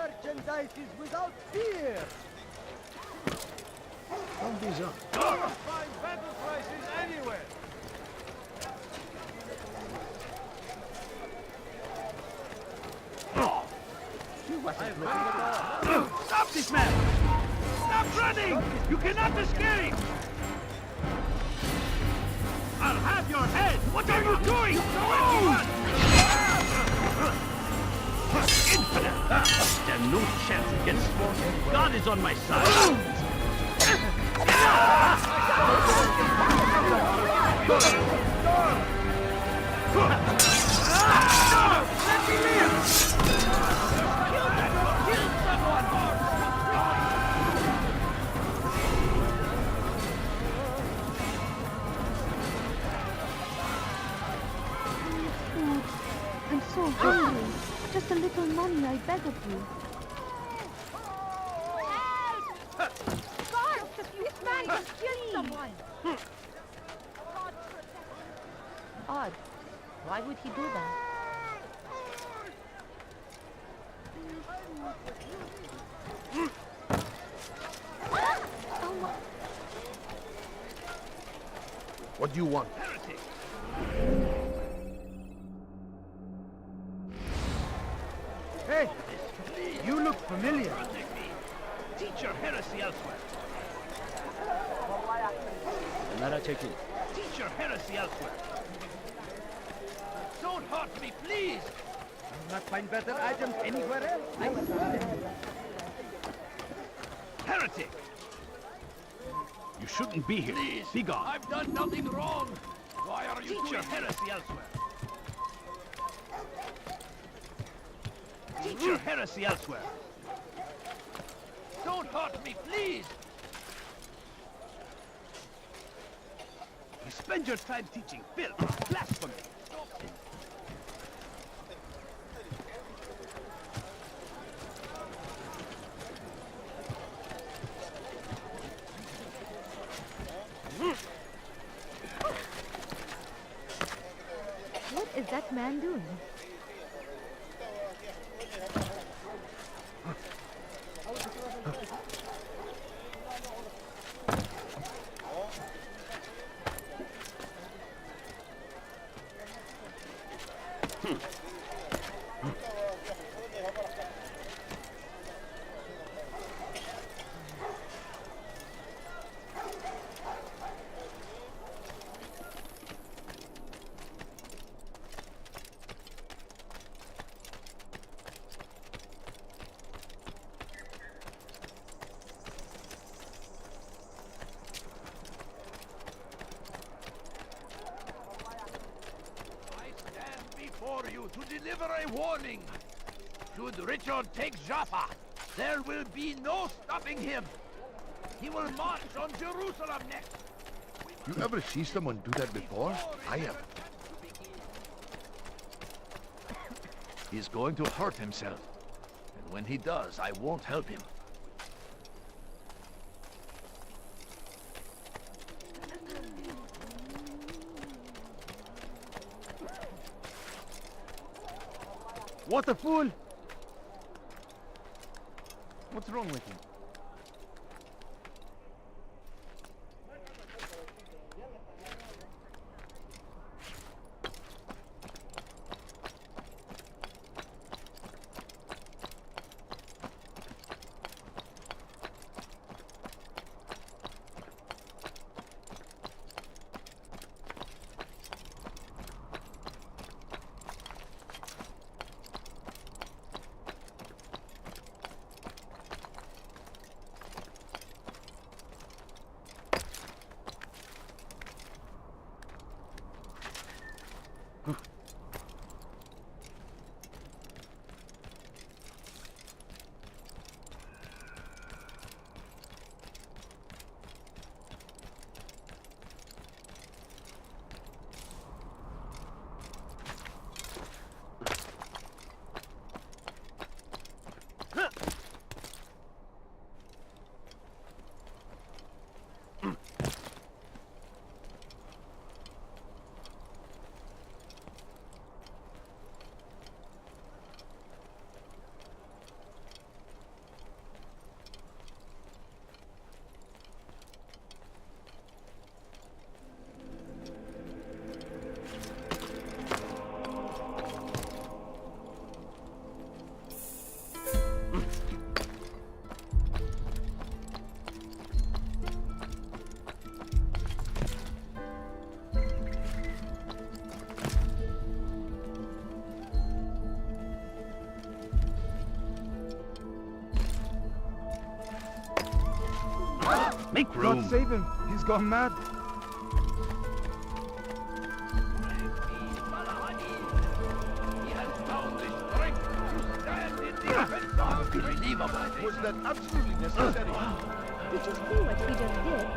merchandise is without fear. Don't be so. Don't find battle prices anywhere. Stop this man! Stop running! You cannot escape! I'll have your head! What are you doing? Infinite! Stand no chance against me. God is on my side. Let me live! I'm so hungry. Just a little money, I beg of you. Guard! This man has killed someone! Odd. Why would he do that? What do you want? Heretic! Hey, you look familiar. Teach your heresy elsewhere. Teach your heresy elsewhere. Don't hurt me, please! You'll not find better items anywhere else, I swear. Heretic! You shouldn't be here. Please, Be gone. I've done nothing wrong. Why are you Teach your doing heresy elsewhere. Teach your heresy elsewhere. Don't hurt me, please! You spend your time teaching filth, blasphemy. What is that man doing? I stand before you to deliver a warning. Should Richard take Jaffa, there will be no stopping him. He will march on Jerusalem next. You ever see someone do that before? I have. He's going to hurt himself. And when he does, I won't help him. What a fool! What's wrong with him? Make room. God save him. He's gone mad. He has found the strength to stand in defense. Unbelievable. Was that absolutely necessary? Did you see what he just did?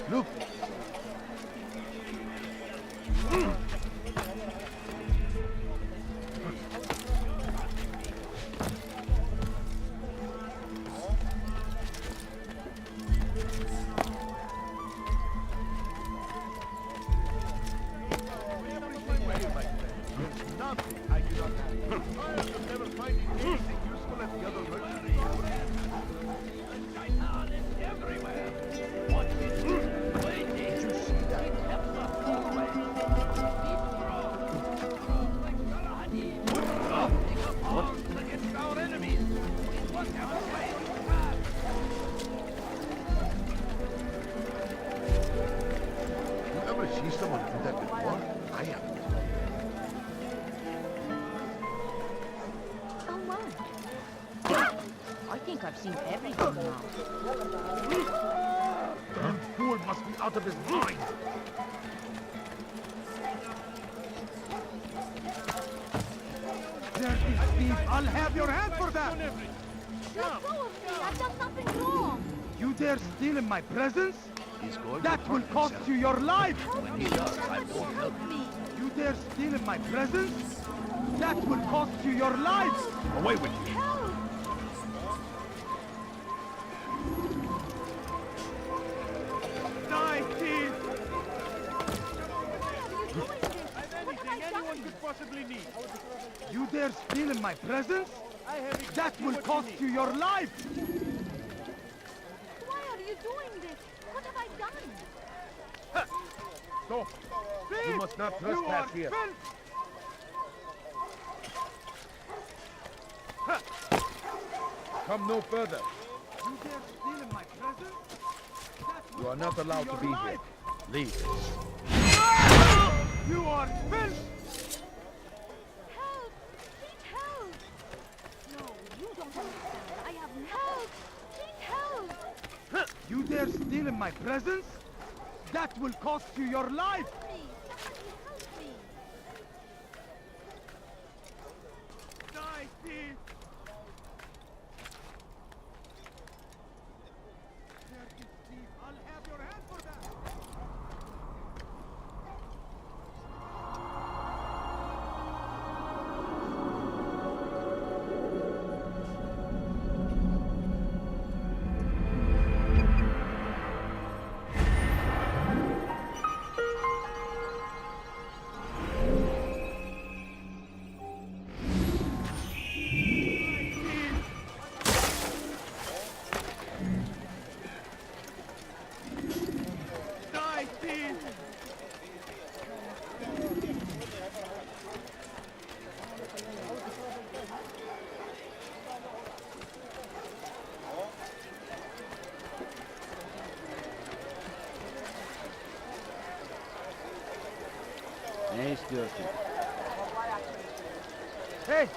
Look, there's nothing I do not have. I am never finding anything useful at the other merchants. Shaitan is everywhere. Watching, waiting. Did you see that? He helps us always. He's strong like Galahadi. Lifting up arms against our enemies. Whatever way we have. You ever see someone do that before? I haven't. Oh, wow. I think I've seen everything now. That fool must be out of his mind. Dirty thief. I'll have your hand for that. Let go of me. I've done nothing wrong. You dare steal in my presence? He's going That to will hurt cost himself. you your life. When he does, I won't help Me. You dare steal in my presence? That will cost you your life. Away with you. Help! Die, thief. Possibly need. You dare steal in my presence? That will cost you your life. Why are you doing this? What have I done? Stop! Thief! You must not You are trespass here. filth. Come no further. You dare steal in my presence? That will You are not cost allowed to your be here. life. Leave. You are filth. Help! Please help! No, you don't understand. I have help! Please help! You dare steal in my presence? That will cost you your life. Me! Somebody help me! Die, thief. Dirty thief. I'll have your hand for that. Die, thief. Ne istiyorsun? Hey,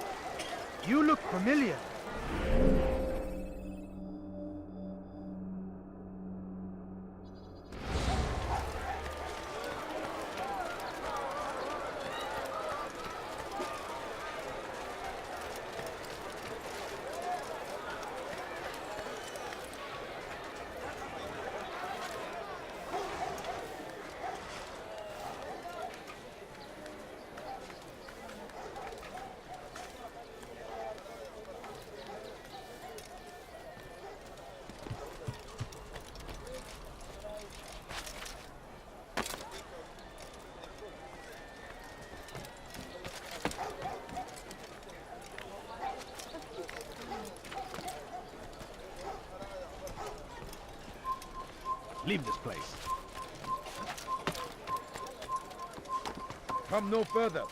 you look familiar. Leave this place. Come no further.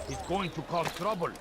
He's going to cause trouble.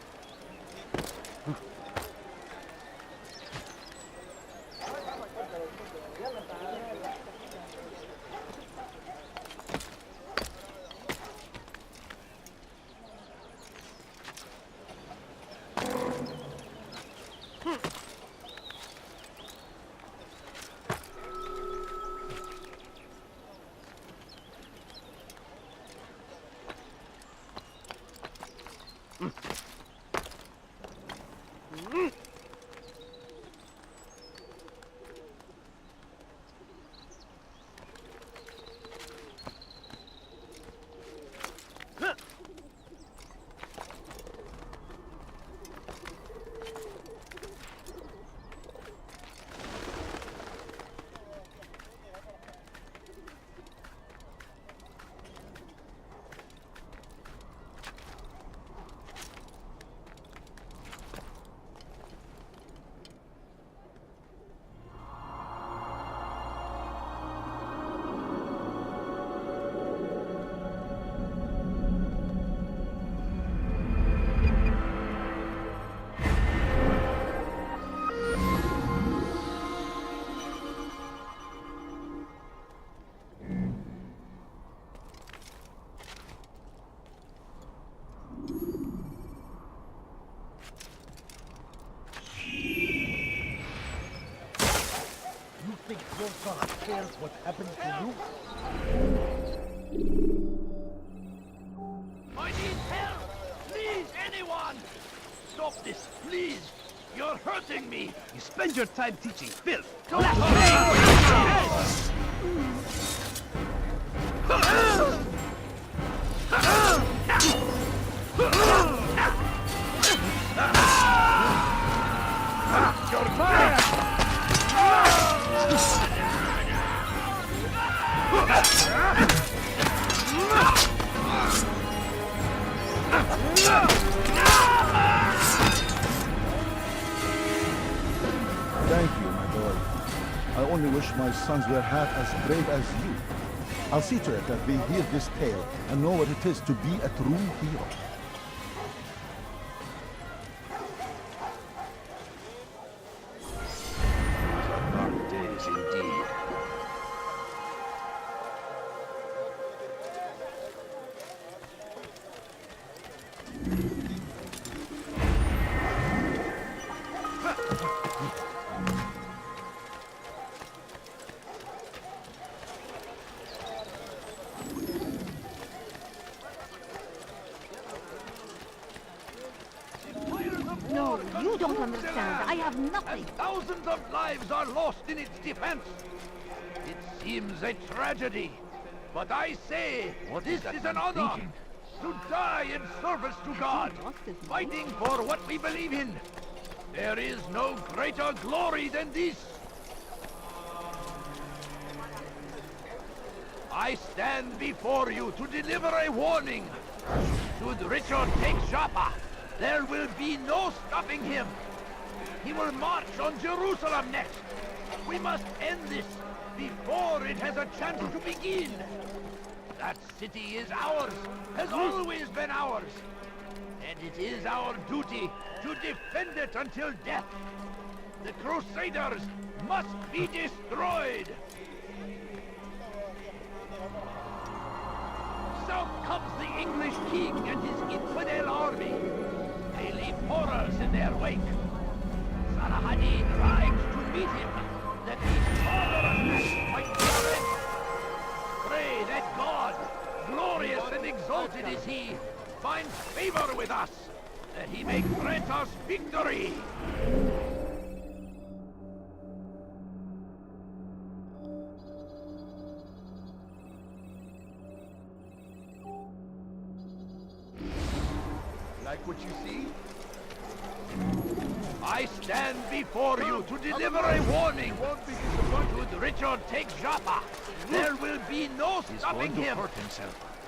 Think your God cares what happens to you? I need help! Please, anyone! Stop this, please! You're hurting me! You spend your time teaching filth. Don't Thank you, my boy. I only wish my sons were half as brave as you. I'll see to it that they hear this tale and know what it is to be a true hero. Dark days indeed. No, you don't understand. I have nothing. And thousands of lives are lost in its defense. It seems a tragedy. But I say, this is an honor. To die in service to God. Fighting for what we believe in. There is no greater glory than this. I stand before you to deliver a warning. Should Richard take Joppa, there will be no stopping him. He will march on Jerusalem next. We must end this before it has a chance to begin. That city is ours, has always been ours. And it is our duty to defend it until death. The Crusaders must be destroyed. So comes the English king and his infidel army. They leave horrors in their wake. Saladin rides to meet him, that his marvelous act might be avenged. Pray that God, glorious and exalted is he, finds favor with us, that he may grant us victory. Like what you see? I stand before you to deliver a warning. Won't be disappointed. Should Richard take Joppa, there will be no stopping him.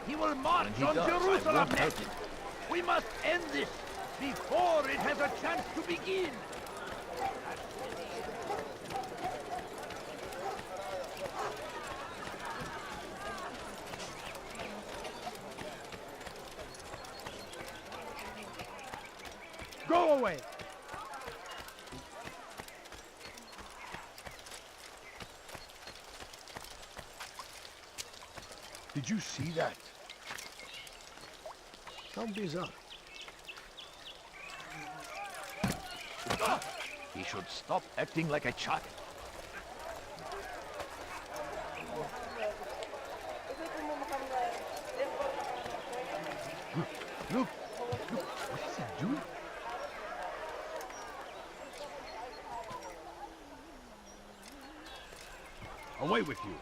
He will march on Jerusalem next. We must end this before it has a chance to begin. Go away! Did you see that? How bizarre. He should stop acting like a child. Look, what is he doing? Away with you.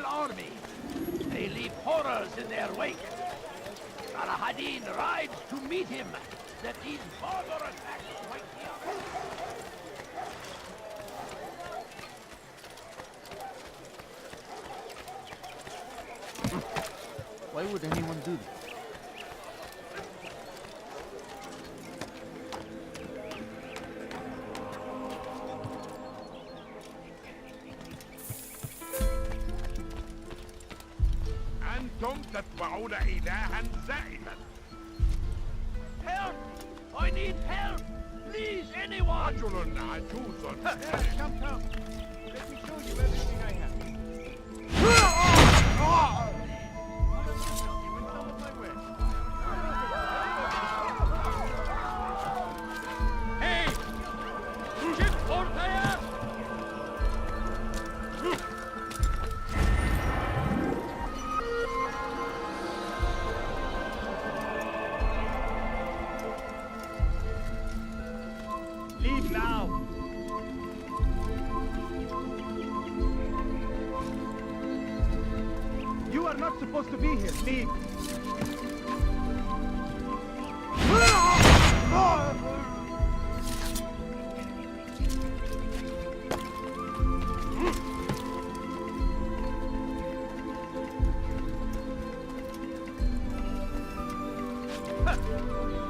Army. They leave horrors in their wake. Saladin rides to meet him, that these barbarous acts might be avenged. Why would anyone do that? أنتم تتبعون إلها زائفا. Help! I need help! Please, anyone! رجل عجوز. Come. Let me show you everything I have. Hey! Çık ortaya! Leave now! You are not supposed to be here. Leave!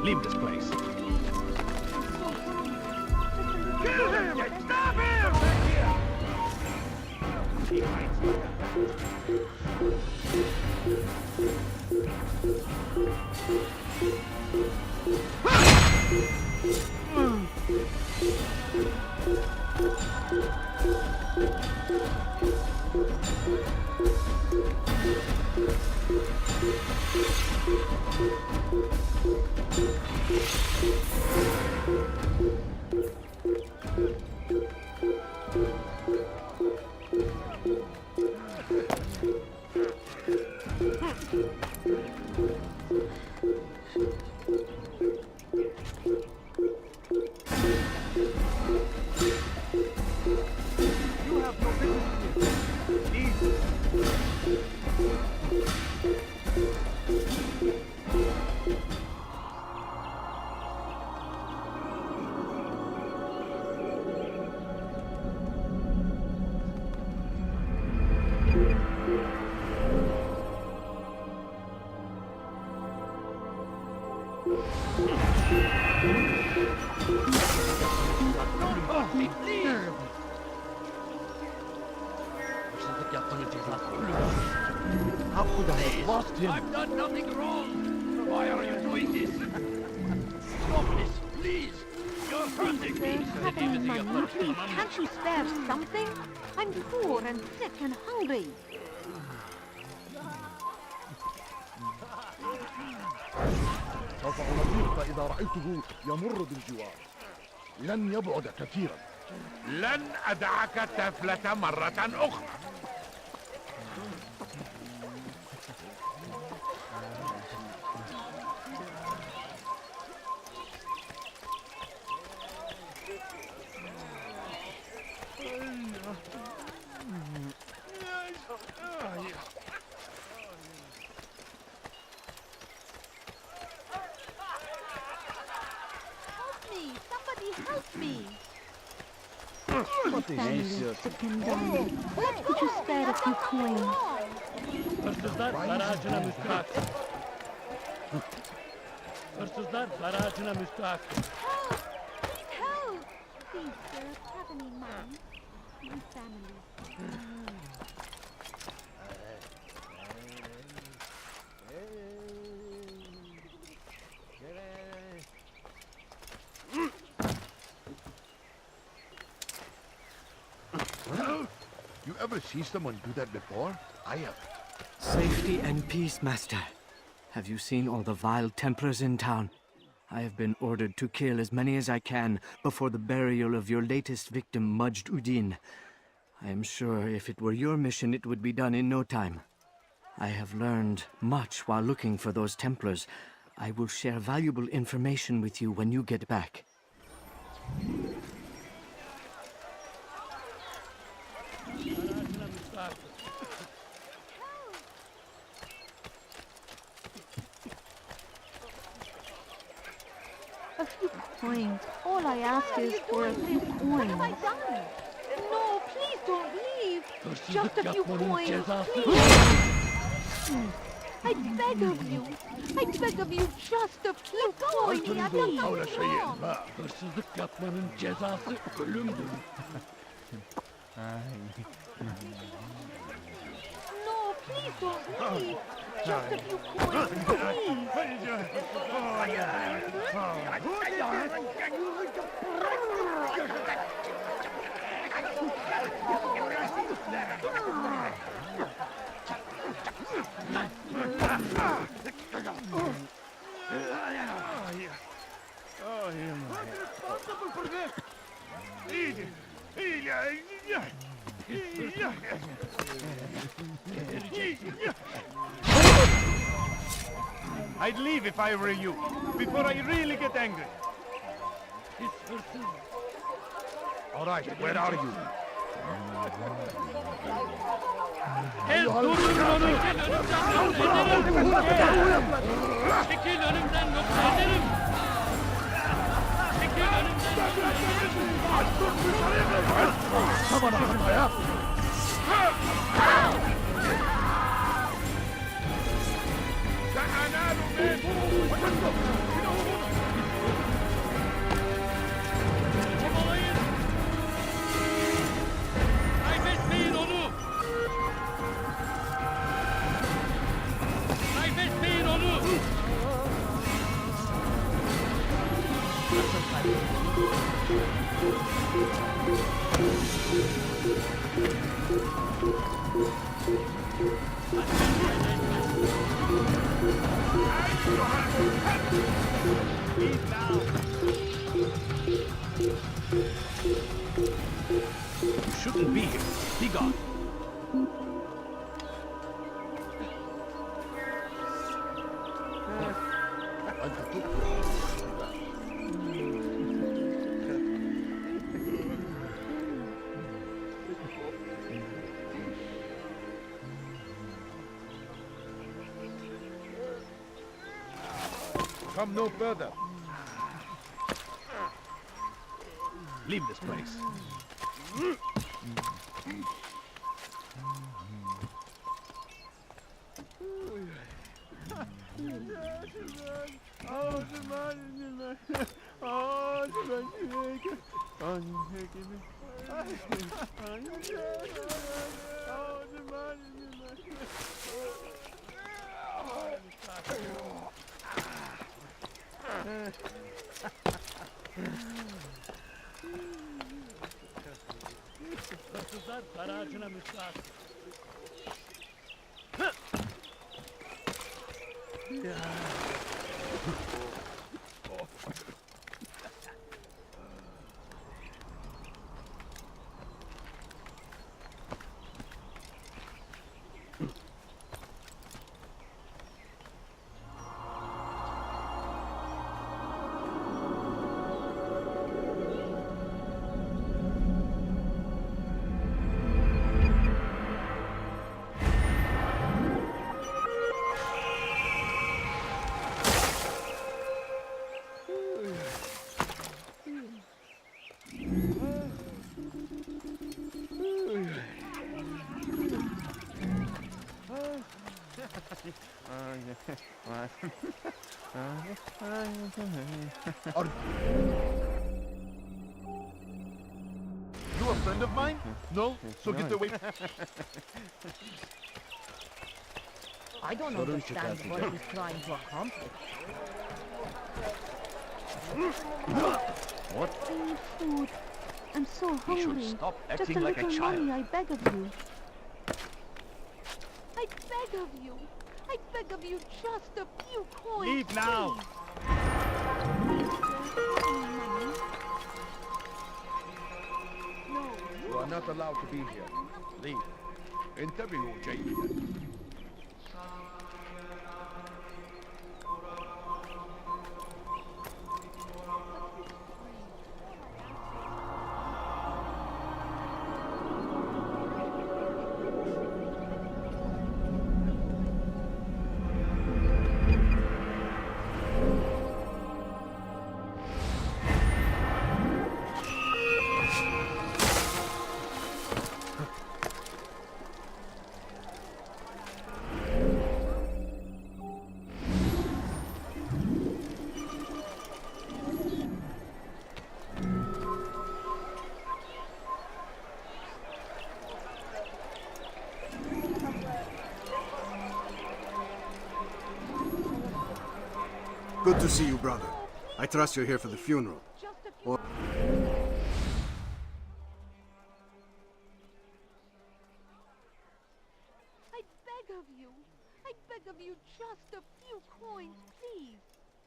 Leave this place. Kill him! Stop him! He hides like Kill him! You have no business here. Leave. How could I have lost him? I've done nothing wrong. Why are you doing this? Stop this, please. You're hurting me. Having money, please, can't you spare something? I'm poor and sick and hungry. سوف أنظيرك إذا رأيته يمر بالجوار. لن يبعد كثيرا. لن أدعك تفلت مرة أخرى. Help me! Somebody help me! What is this? Sick and dying. Could you spare a few coins? Hırsızlar barajına müstahak. Hırsızlar barajına müstahak. Help! Please help! Please, sir, have any money? My family. You ever see someone do that before? I have. Safety and peace, Master. Have you seen all the vile Templars in town? I have been ordered to kill as many as I can before the burial of your latest victim, Majd Udin. I am sure if it were your mission, it would be done in no time. I have learned much while looking for those Templars. I will share valuable information with you when you get back. Barajına müstahak. A few coins. All I ask is for a few What have I coins. done? No, please don't leave. Just Hırsızlık a few yapmanın coins, cezası. please. I beg of you. I beg of you, just a few coins. I've done حول nothing شيء wrong. ما. Hırsızlık yapmanın cezası ölümdür. No, please don't leave. Just a few coins, please. Who's responsible for this? I'd leave if I were you, before I really get angry. Biz hırsız. All right, where are you? Durdurun onu. Çekil önümden yoksa ederim. Çekil önümden yoksa ederim. سأنال منه. Çabalayın. Kaybetmeyin onu. Kaybetmeyin onu. Leave now. You shouldn't be here. Be gone. أنت تبطئ. Come no further. Leave this place. Hırsızlar para ağacına müstahak. You a friend of mine? No? So get away. I don't understand what he's trying to accomplish. I need food. I'm so You hungry. should stop Just acting a like a little child. money, I beg of you. I beg of you. I beg of you, just a few coins. Leave now. Please, sir. Money. No, You are not allowed to be here. Leave. انتبهوا جيدا. Good to see you, brother. I trust you're here for the funeral. just a few. Or- I beg of you. I beg of you, just a few coins, please.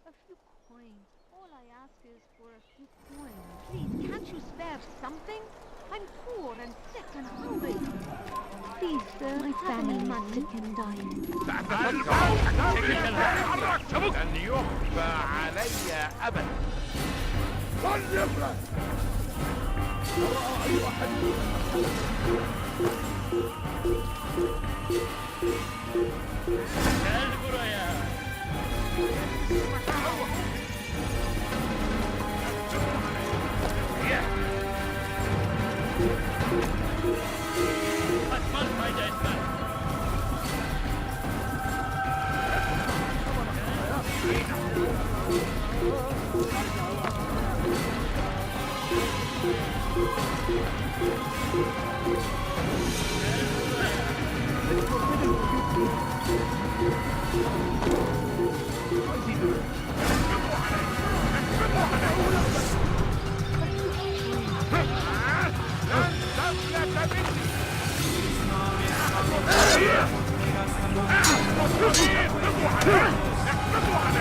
A few coins. All I ask is for a few coins. Please, can't you spare something? I'm poor and sick and hungry. Please, sir, my family is sick and dying. لن يخفى علي أبدا. وليبرد. Gel buraya. Kaçmaz fayda etmez. اقبضوا عليه.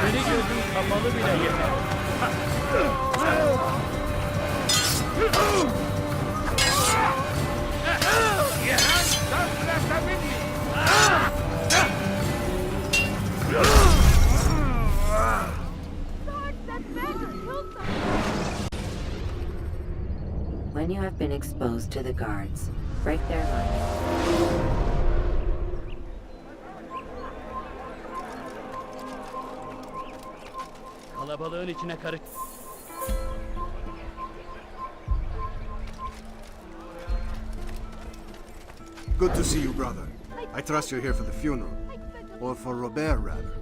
Seni gözün kapalı bile yeter. When you have been exposed to the guards, break their line. Kalabalığın içine karış. Good to see you, brother. I trust you're here for the funeral. Or for Robert, rather.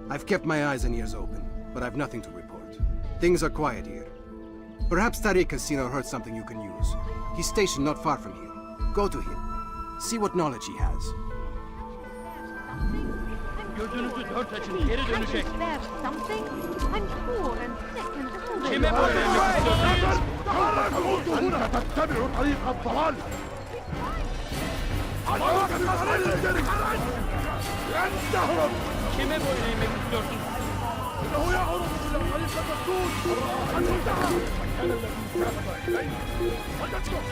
I've kept my eyes and ears open, but I've nothing to report. Things are quiet here. Perhaps Tariq has seen or heard something you can use. He's stationed not far from here. Go to him. See what knowledge he has. Gözünüzü dört açın, geri dönecek. Spare something? I'm poor and sick and hungry. Kime boyun eğmek istiyorsunuz? هنا تتبع طريق الضلال Kime boyun eğmek istiyorsunuz? إنه يعرف إلى طريق الدستور المكان الذي ذهب إليه فلتترك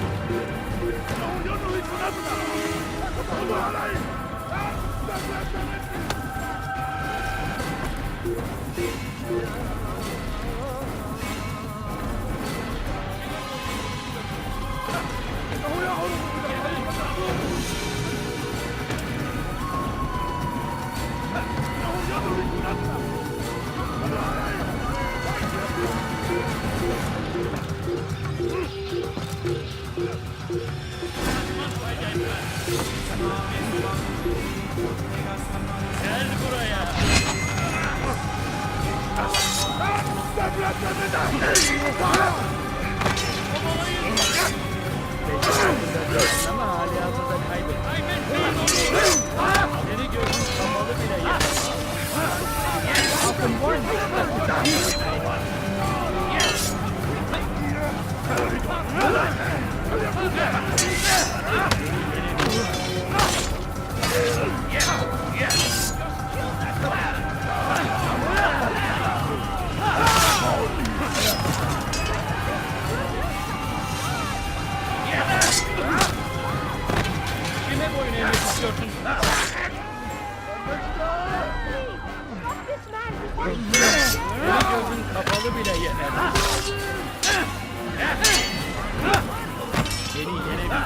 إنه ينهك نفسه تدخل عليه إنه يعرف إلى طريق الدستور Gel buraya. Ama hali hazırda kaybettim. Kaybetmeyin onu. Seni gözün kapalı bile yeter. Kime boyun eğmek istiyorsun? Seni gözün kapalı bile yeter. Seni yenebilirim.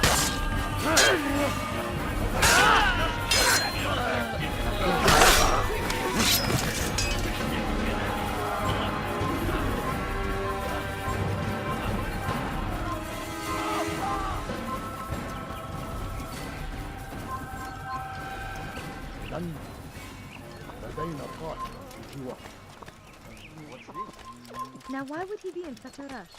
Now why would he be in such a rush?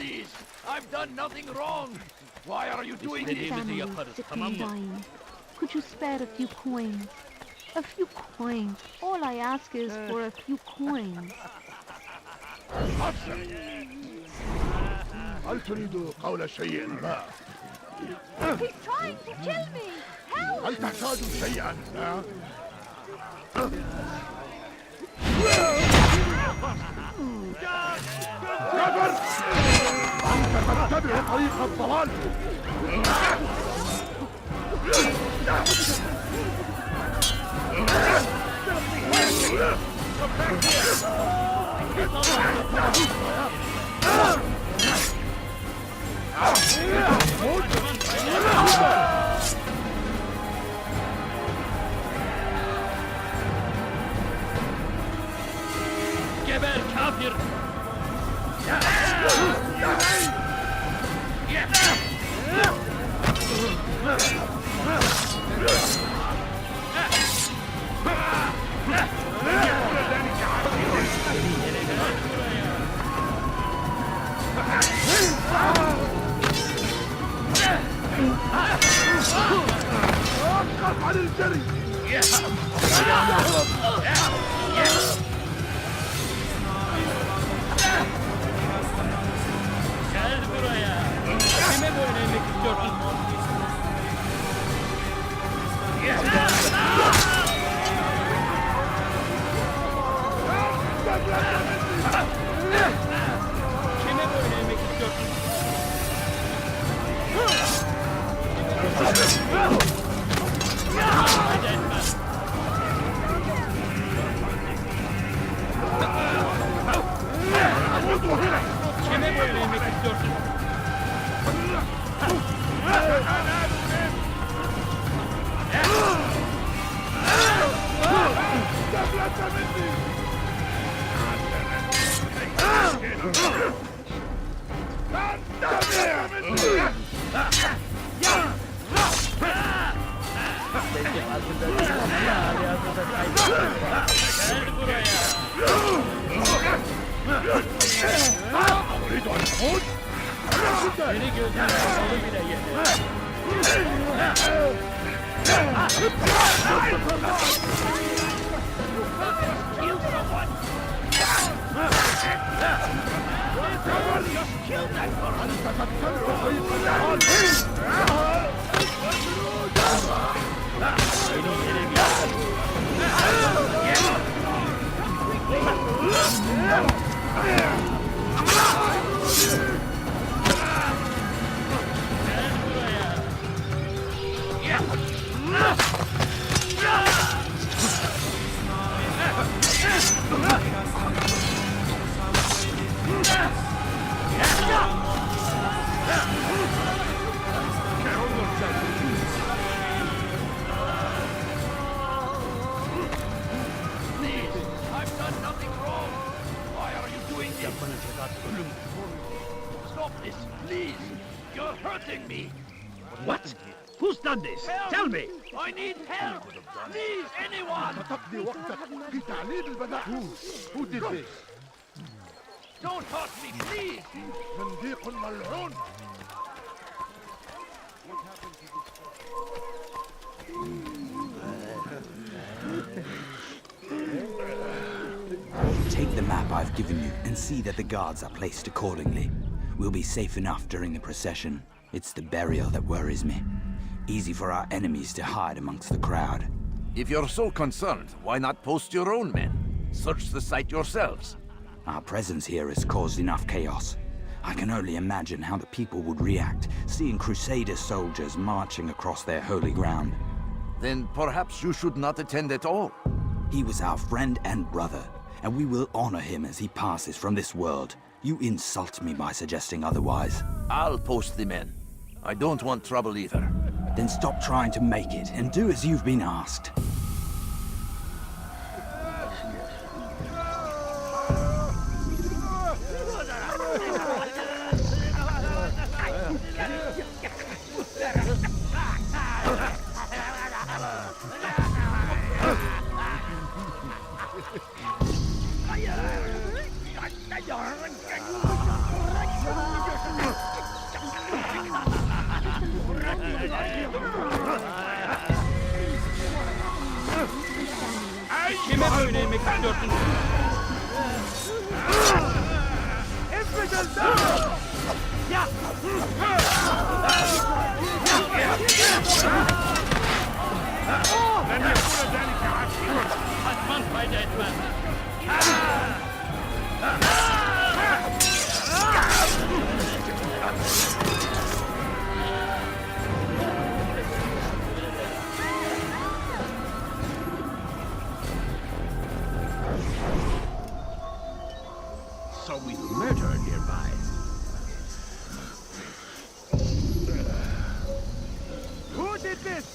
Please, I've done nothing wrong. Why are you doing this? Family sick and dying. Could you spare a few coins? A few coins. All I ask is for a few coins. هل تريد قول شيء ما؟ He's trying to kill me! Help! هل تحتاج شيئا ما؟ جابر! أنت تتبع طريق الضلال! Geber kafir! وقف عن الجري! Gel buraya! Kime boyun eğmek istiyorsun? Kime boyun eğmek istiyorsun? Hadi etme! Kime boyun eğmek istiyorsun? Peki hazırda hali hazırda kaybettim. Gel buraya! أريد أن أموت؟ Beni gözünün kapalı bile yedi. I've done nothing wrong. Why are you doing this? Stop this, please. You're hurting me. What? Who's done this? Help! Tell me! I need help. Please, anyone. تقضي وقتك في تعليل البداء. Who did this? Don't hurt me, please. زنديق ملعون. Take the map I've given you and see that the guards are placed accordingly. We'll be safe enough during the procession. It's the burial that worries me. Easy for our enemies to hide amongst the crowd. If you're so concerned, why not post your own men? Search the site yourselves. Our presence here has caused enough chaos. I can only imagine how the people would react, seeing Crusader soldiers marching across their holy ground. Then perhaps you should not attend at all. He was our friend and brother, and we will honor him as he passes from this world. You insult me by suggesting otherwise. I'll post the men. I don't want trouble either. Then stop trying to make it and do as you've been asked. Kime boyun eğmek istiyorsun? Kaçman fayda etmez. So we've murder nearby. Who did this?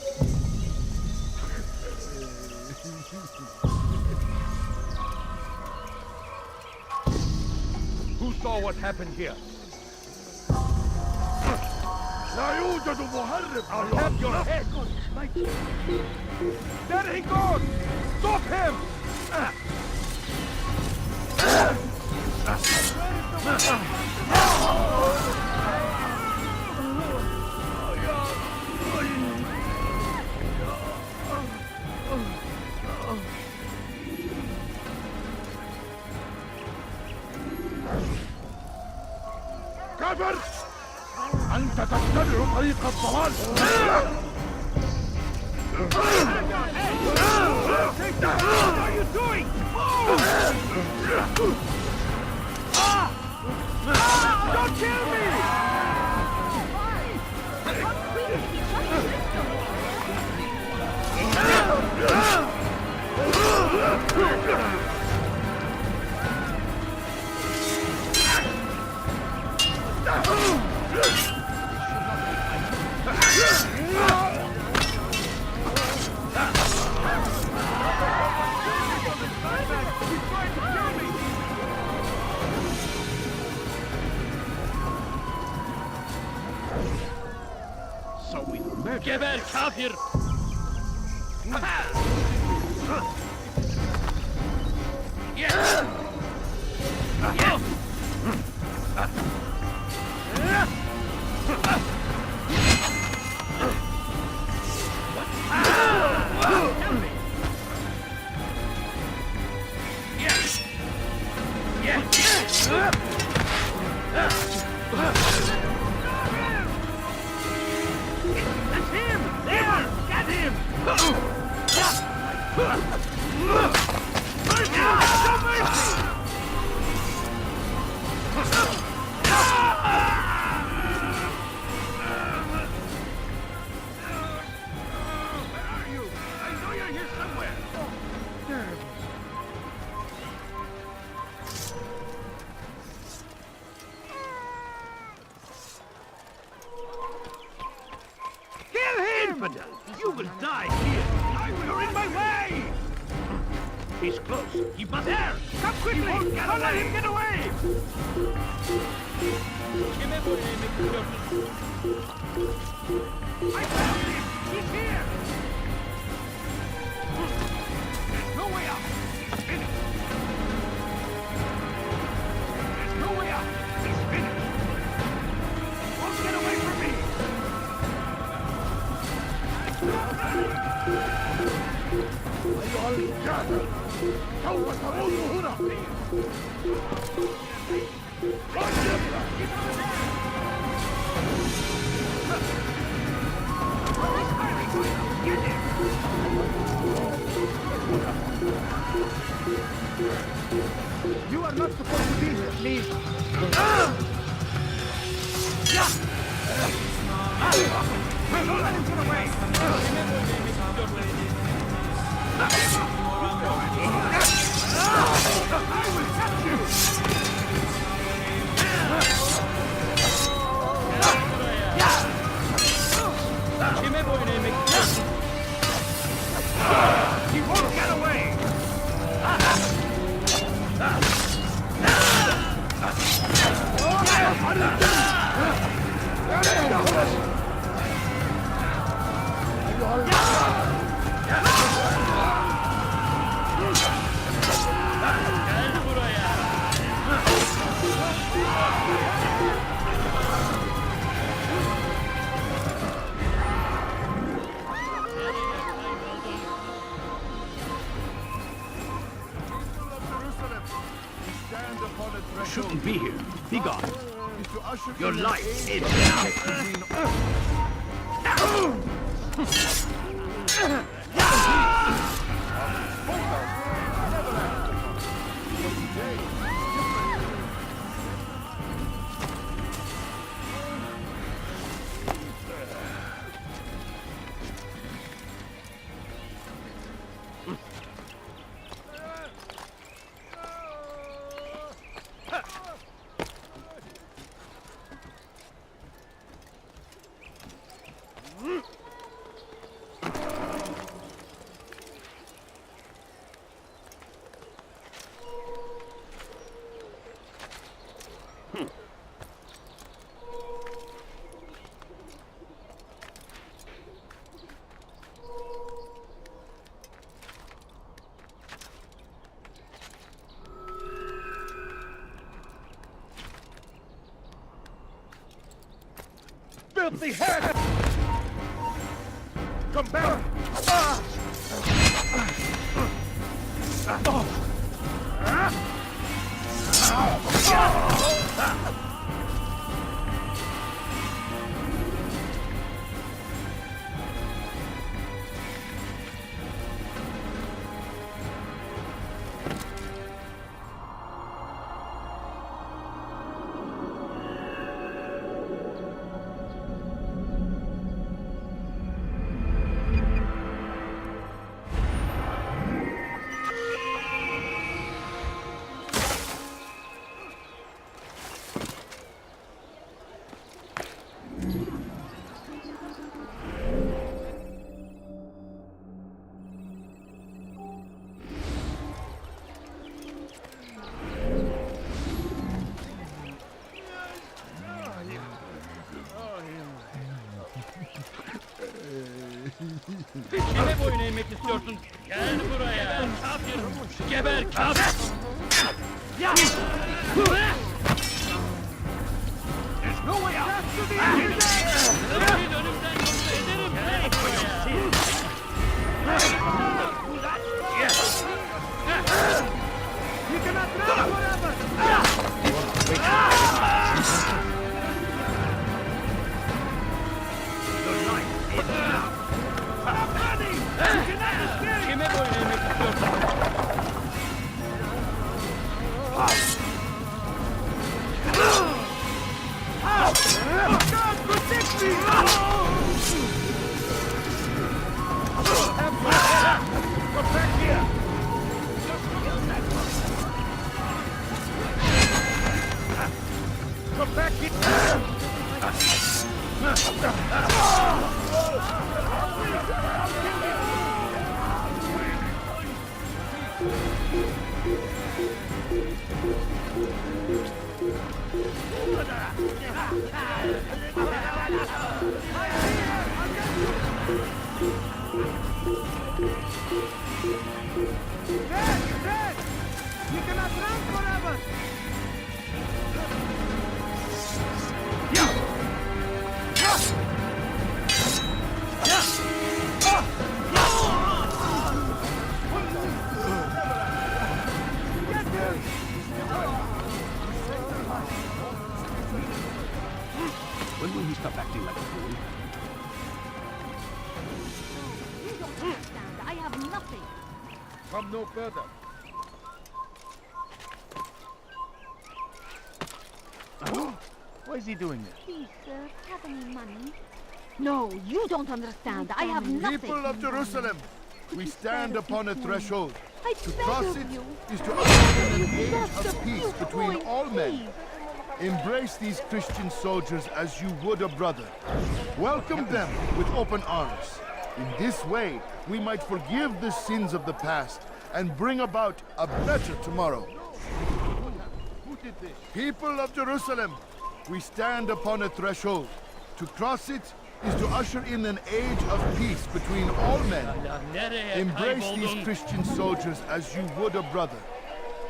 Who saw what happened here? لا يوجد مهرب. I'll have your head. There he goes! Stop him! كافر! أنت تتبع طريق الضلال! What are you doing? Don't kill me! So we've murder. Geber kafir! That's him! There! Get him! Where are you? I know you're here somewhere. Kill him! Infidel! You will die here! You're in my way! He's close. Keep us there! Come quickly! Don't let him get away! Kime boyun eğmek istiyorsun? I found him! He's here! There's no way out! He's finished! There's no way out! He's finished! He won't get away from me! أيها الكافر! سوف تموت هنا! You are not supposed to be here, please! Don't let him get away! I will catch you! Kime boyun eğmek istiyorsun? He won't get away! Gel buraya! You shouldn't be here. Be gone. Is to usher Your in an life age is of now. peace between Filthy head! Come back! Kime boyun eğmek istiyorsun? Gel buraya. Geber kafir. Ya! There's no way out! Seni önümden yoksa ederim. Gel buraya. Yes! You cannot run forever! Your life is now! Stop running! You cannot escape! Kime boyun eğmek istiyorsun? God protect me! Come back here! Come back here! Dad! You cannot run forever! When will he stop acting like a fool? You don't understand. I have nothing. Come no further. Why is he doing this? Please, sir, have any money? No, you don't understand. I have nothing. People of Jerusalem, we stand upon a threshold. I To beg cross of it you. is to usher in an age Just of a peace few between coins, all men. please. Embrace these Christian soldiers as you would a brother. Welcome them with open arms. In this way, we might forgive the sins of the past and bring about a better tomorrow. Who did this? People of Jerusalem, we stand upon a threshold. To cross it is to usher in an age of peace between all men. Nereye Embrace these kayboldun? Christian soldiers as you would a brother.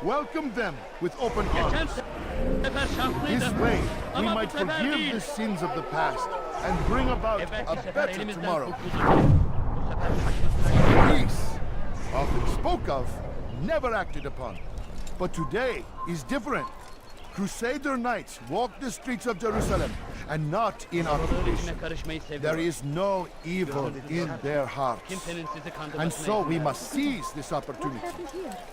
Welcome them with open Geçen arms. sefer This şanslıydım. way, we Ama bu might sefer forgive değil. the sins of the past and bring about Evvelki a sefer better elimizden tomorrow. kurtulduk. Bu sefer kaçmasına Peace, often spoke of, never acted upon. But today is different. Crusader knights walk the streets of Jerusalem and not in occupation. There is no evil in their hearts. And so we must seize this opportunity.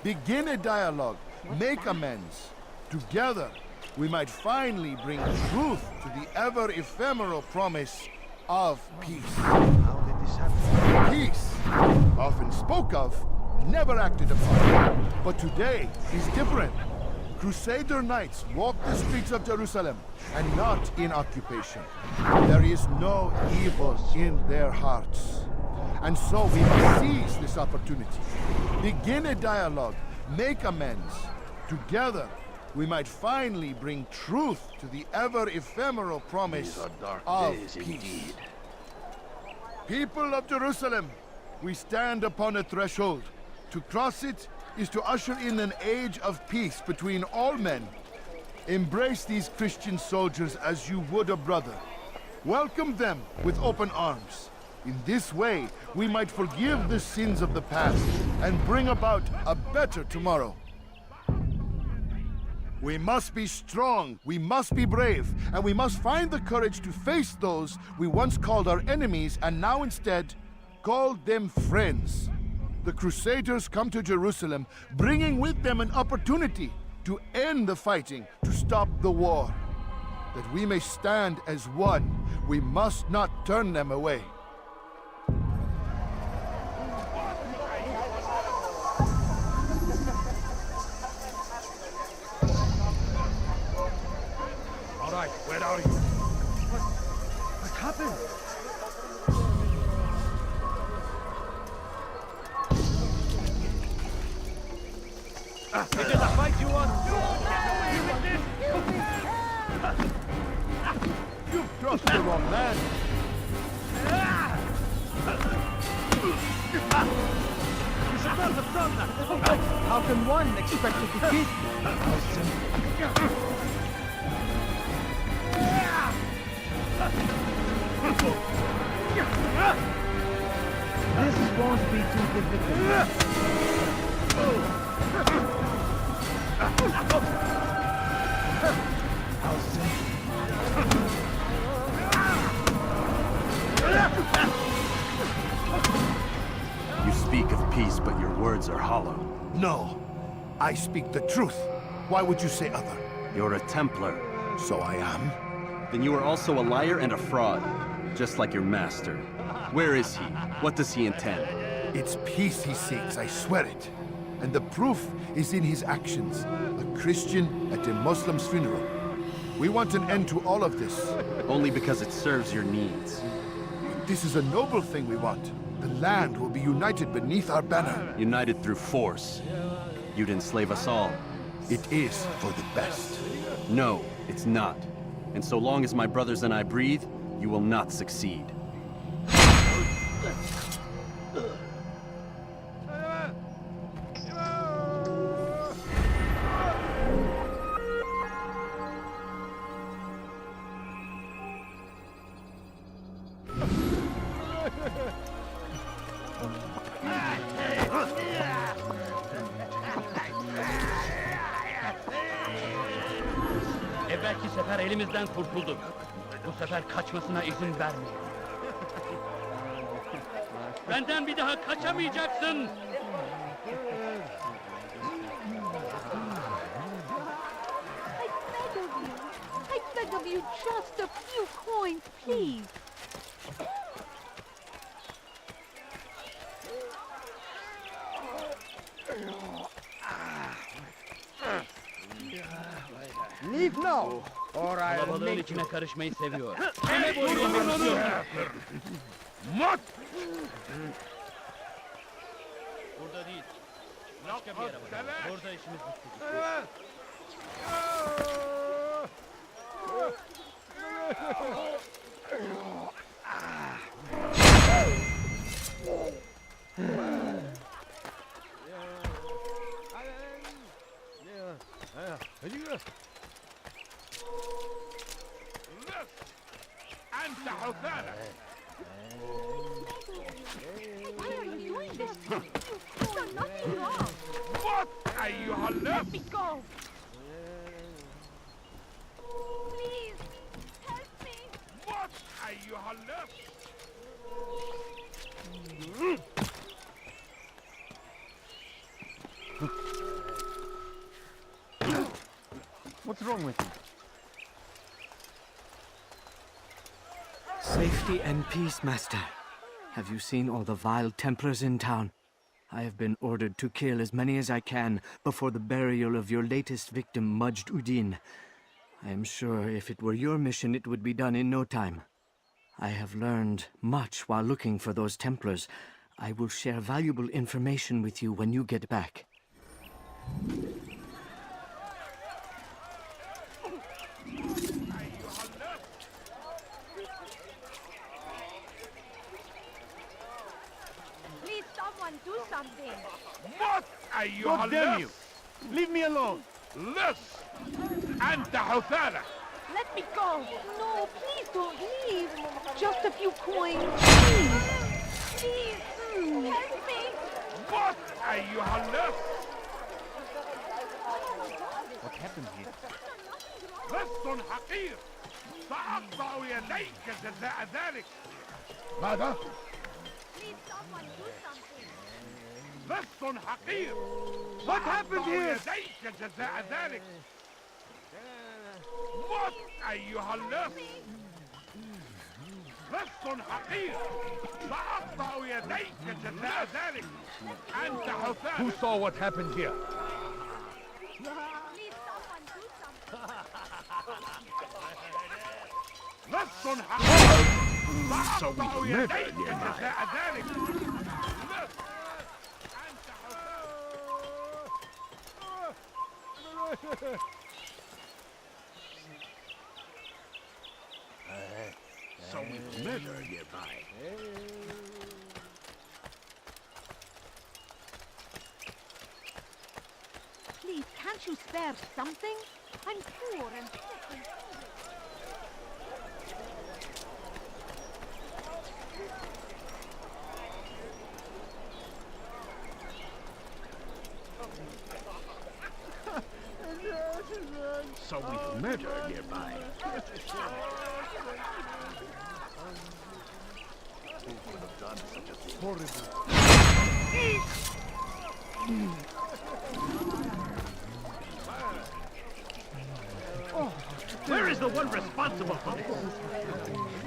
Begin a dialogue, make amends. Together, we might finally bring truth to the ever-ephemeral promise of peace. Peace, often spoke of, never acted upon. But today is different. Crusader knights walk the streets of Jerusalem and not in occupation. There is no evil in their hearts. And so we must seize this opportunity. Begin a dialogue, make amends. Together, we might finally bring truth to the ever-ephemeral promise of peace. People of Jerusalem, we stand upon a threshold. To cross it is to usher in an age of peace between all men. Embrace these Christian soldiers as you would a brother. Welcome them with open arms. In this way, we might forgive the sins of the past and bring about a better tomorrow. We must be strong, we must be brave, and we must find the courage to face those we once called our enemies and now instead call them friends. The Crusaders come to Jerusalem, bringing with them an opportunity to end the fighting, to stop the war. That we may stand as one, we must not turn them away. All right, where are you? What happened? Is it a fight you want? You've crossed the wrong man. You should not have done that. How can one expect to defeat This won't be too difficult. You speak of peace, but your words are hollow. No, I speak the truth. Why would you say other? You're a Templar. So I am. Then you are also a liar and a fraud, just like your master. Where is he? What does he intend? It's peace he seeks, I swear it. And the proof is in his actions. A Christian at a Muslim's funeral. We want an end to all of this. Only because it serves your needs. This is a noble thing we want. The land will be united beneath our banner. United through force. You'd enslave us all. It is for the best. No, it's not. And so long as my brothers and I breathe, you will not succeed. Evvelki sefer elimizden kurtulduk. Bu sefer kaçmasına izin vermeyin. Benden bir daha kaçamayacaksın. I beg of you, just a few coins, please. Leave now, or I'll make içine karışmayı seviyor. Ne boyuyorsun? Mat! Burada değil. Başka bir yere bakalım. Burada işimiz bitti. أنت حثالة! Why are you doing this? You've done nothing wrong. What أيها اللص! Let me go. What's wrong with you? Safety and peace, Master. Have you seen all the vile Templars in town? I have been ordered to kill as many as I can before the burial of your latest victim, Majd Udin. I am sure if it were your mission, it would be done in no time. I have learned much while looking for those Templars. I will share valuable information with you when you get back. Please, someone do something. What أيها God damn you! اللص Leave me alone! لص أنت حثالة Let me go. No, please don't leave. Just a few coins. Please. Please. Help me. What أيها اللص What happened here? لص حقير سأقطع يديك جزاء ذلك ماذا؟ Please, someone do something. لص حقير What happened here? سأقطع يديك جزاء ذلك موت أيها اللص لص حقير سأقطع يديك جزاء ذلك أنت حثالة Who saw what happened here? Please, someone do something. لص حقير سأقطع يديك جزاء ذلك لص أنت حثالة Someone's murder nearby. Please, can't you spare something? I'm poor and sick and hungry. Someone's murder nearby. Where is the one responsible for this?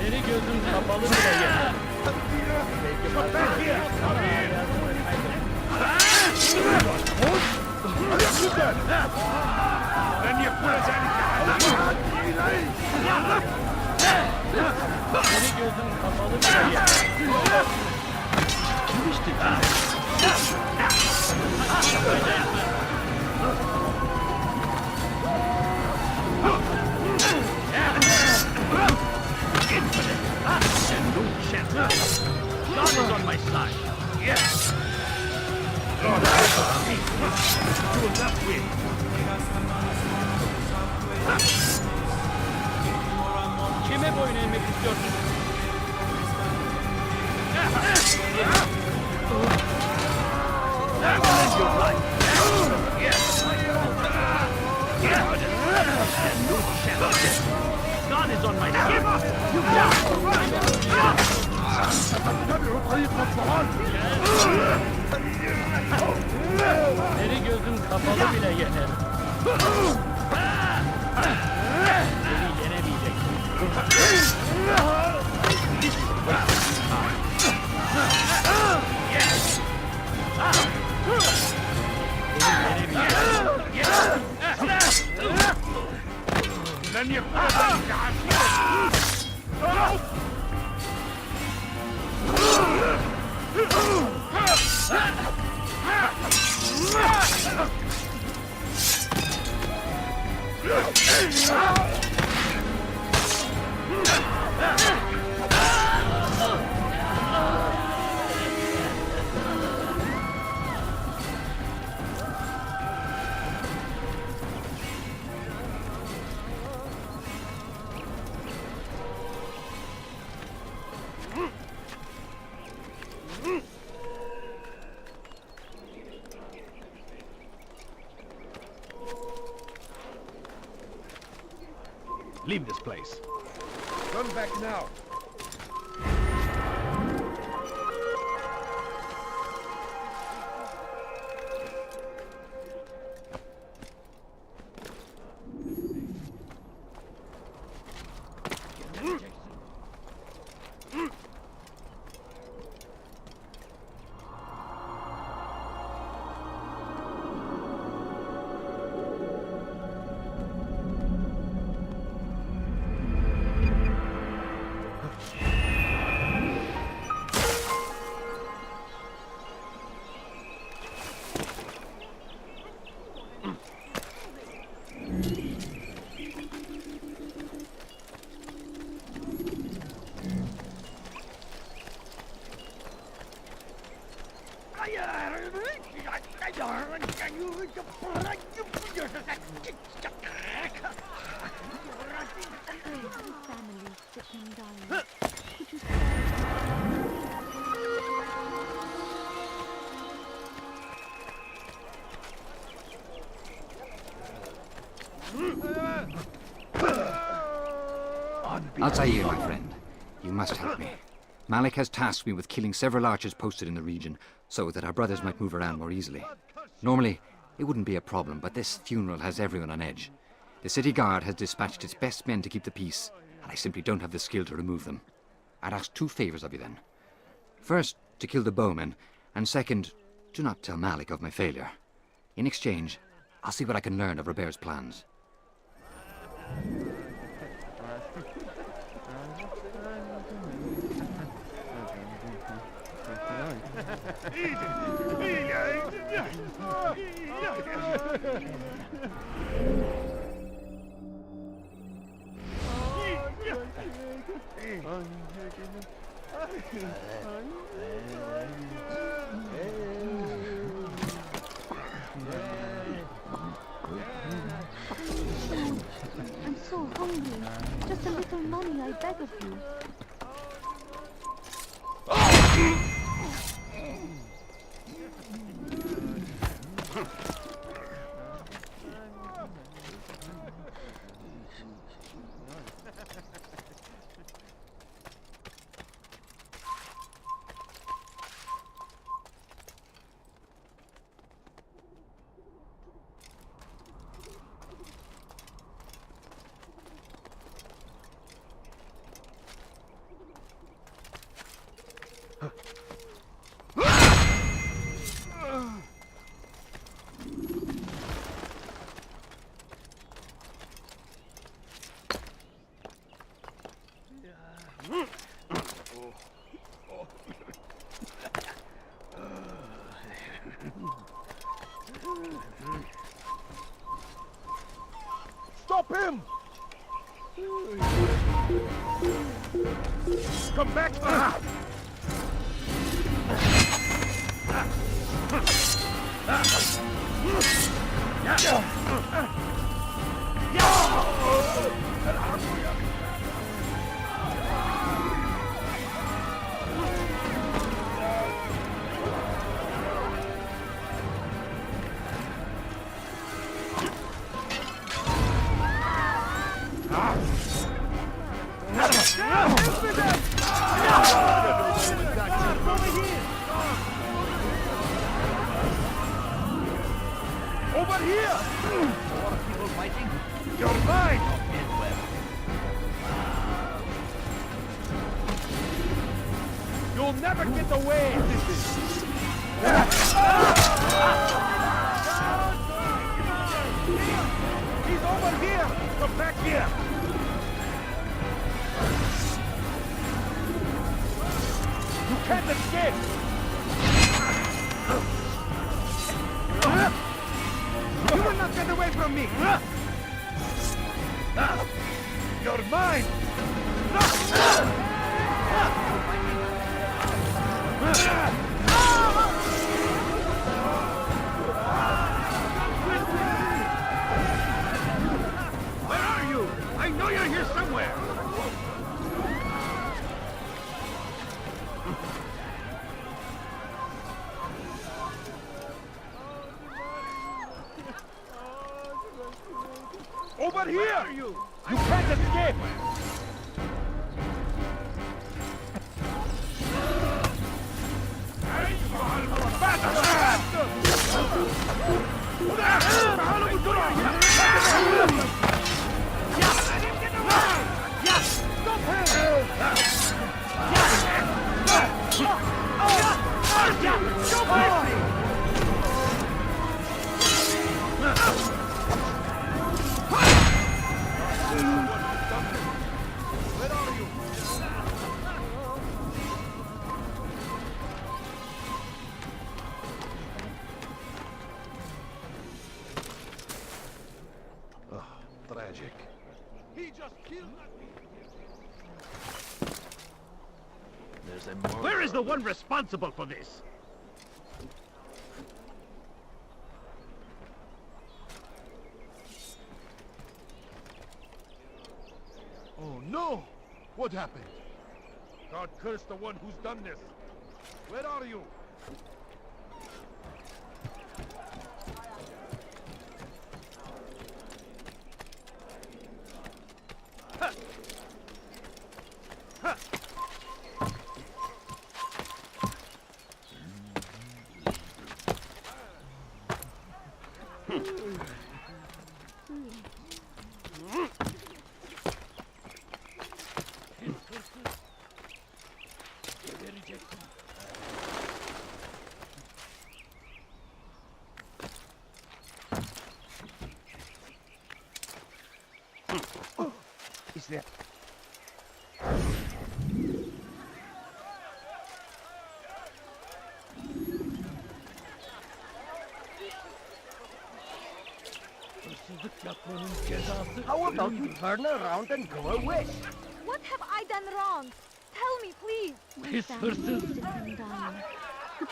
Seni gözüm kapalı bile yeter. Belki başka bir لن يكون ذلك Seni gözüm kapalı bile yeter. God is on my side. Yes. Lord, you will not win. Kime boyun eğmek istiyorsun? God is on my Seni gözüm kapalı bile yeter. Seni yenemeyeceksin. Leave this place. Run back now. Family sick and dying. Could you spare Altair, my friend. You must help me. Malik has tasked me with killing several archers posted in the region, so that our brothers might move around more easily. Normally, it wouldn't be a problem, but this funeral has everyone on edge. The city guard has dispatched its best men to keep the peace, and I simply don't have the skill to remove them. I'd ask 2 favors of you then. First, to kill the bowmen, and second, do not tell Malik of my failure. In exchange, I'll see what I can learn of Robert's plans. I'm so hungry. Just a little money, I beg of you. Stop him! Come back! Over here! A lot of people fighting. You're mine! You'll never get away! He's over here! Come back here! You can't escape! You will not get away from me! You're mine! Where are you? I know you're here somewhere. Over here! Where are you? You can't escape! Tragic. He just killed There's a murder. Where is the one responsible for this? Oh no! What happened? God curse the one who's done this. Where are you? Is there? How about you turn around and go away? What have I done wrong? Tell me, please. His verses.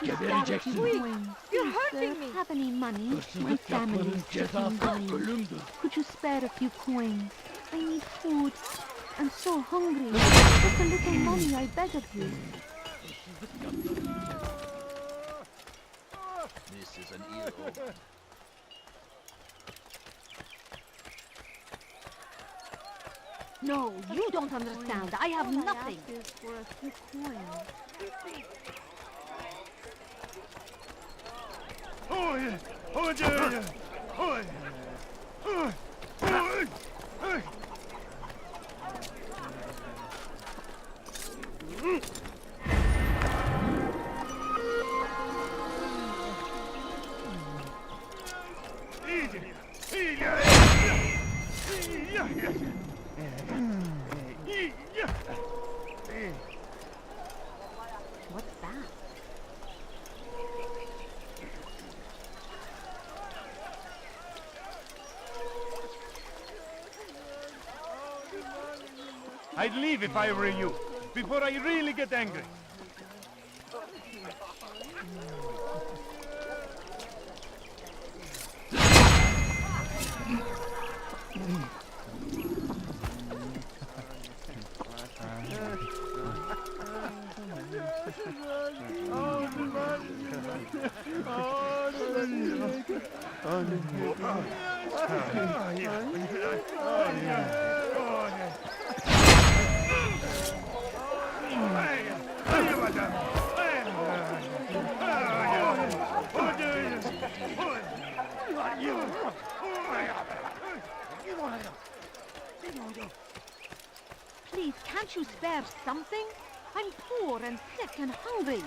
Gebereceksin. Please, you're hurting me. Have any money? My Hırsızlık family yapmanın is sitting cezası dying. ölümdür. Could you spare a few coins? I need food. I'm so hungry. Just a little money, I beg of you. This is an ill omen. No, you don't understand. I have nothing. I ask is for a few coins. Oh yeah! Oh yeah! Oh yeah! Oh yeah! What's that? I'd leave if I were you, before I really get angry. Please, can't you spare something? I'm poor and sick and hungry.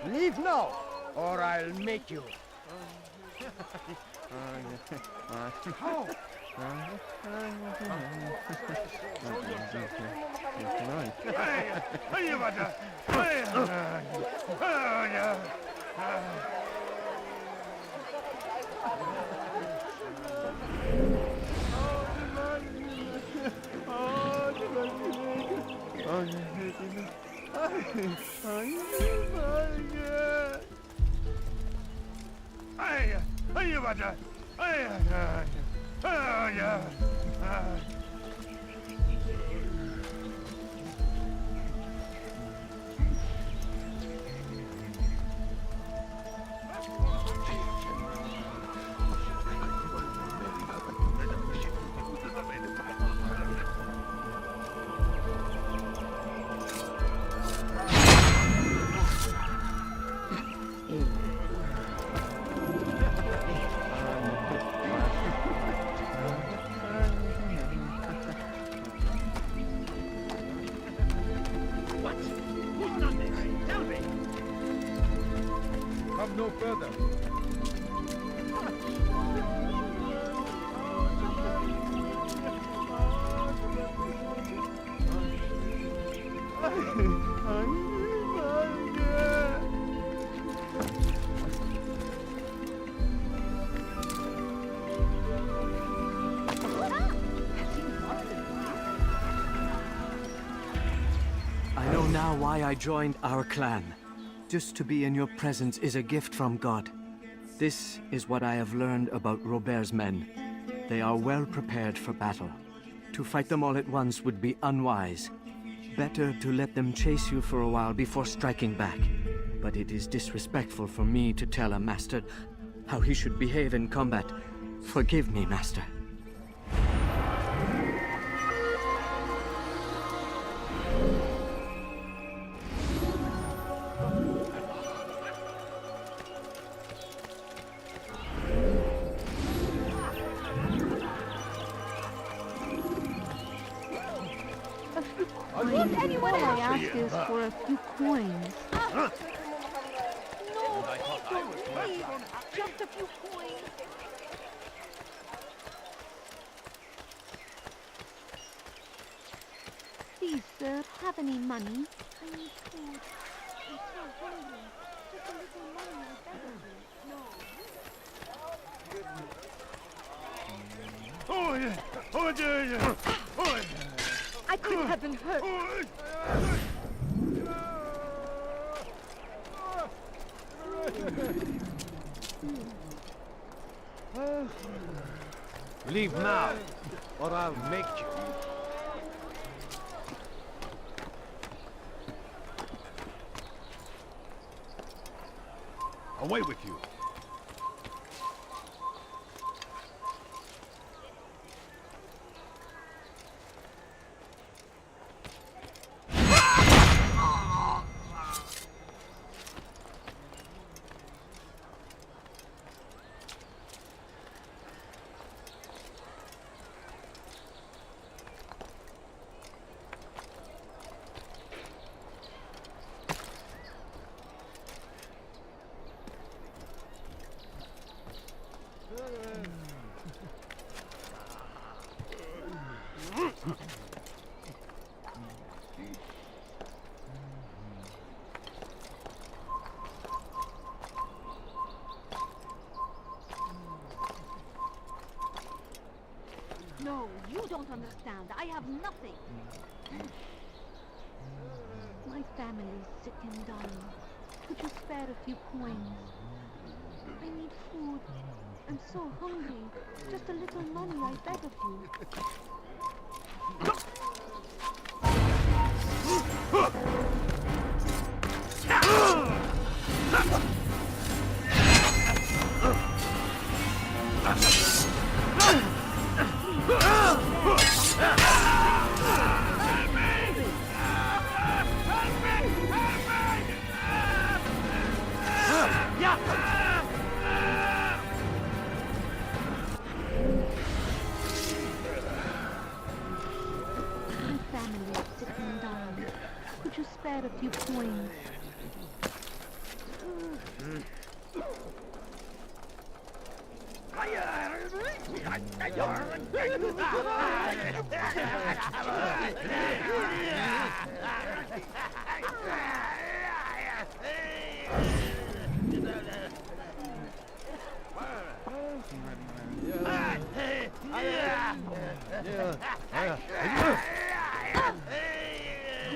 Leave now, or I'll make you. How? yeah. What? Who's done this? Tell me! Come no further. I know now why I joined our clan. Just to be in your presence is a gift from God. This is what I have learned about Robert's men. They are well prepared for battle. To fight them all at once would be unwise. Better to let them chase you for a while before striking back. But it is disrespectful for me to tell a master how he should behave in combat. Forgive me, master. All I ask is for a few coins. No, please, just a few coins. Please, sir, have any money? I need food. I'm so hungry. Just a little money, I beg of you. No. Oh, yeah. Oh, yeah, yeah. Oh, yeah. I couldn't have been hurt. Leave now, or I'll make you. Away with you. No, you don't understand. I have nothing. My family's sick and dying. Could you spare a few coins? I need food. I'm so hungry. Just a little money, I beg of you. Spare a few coins.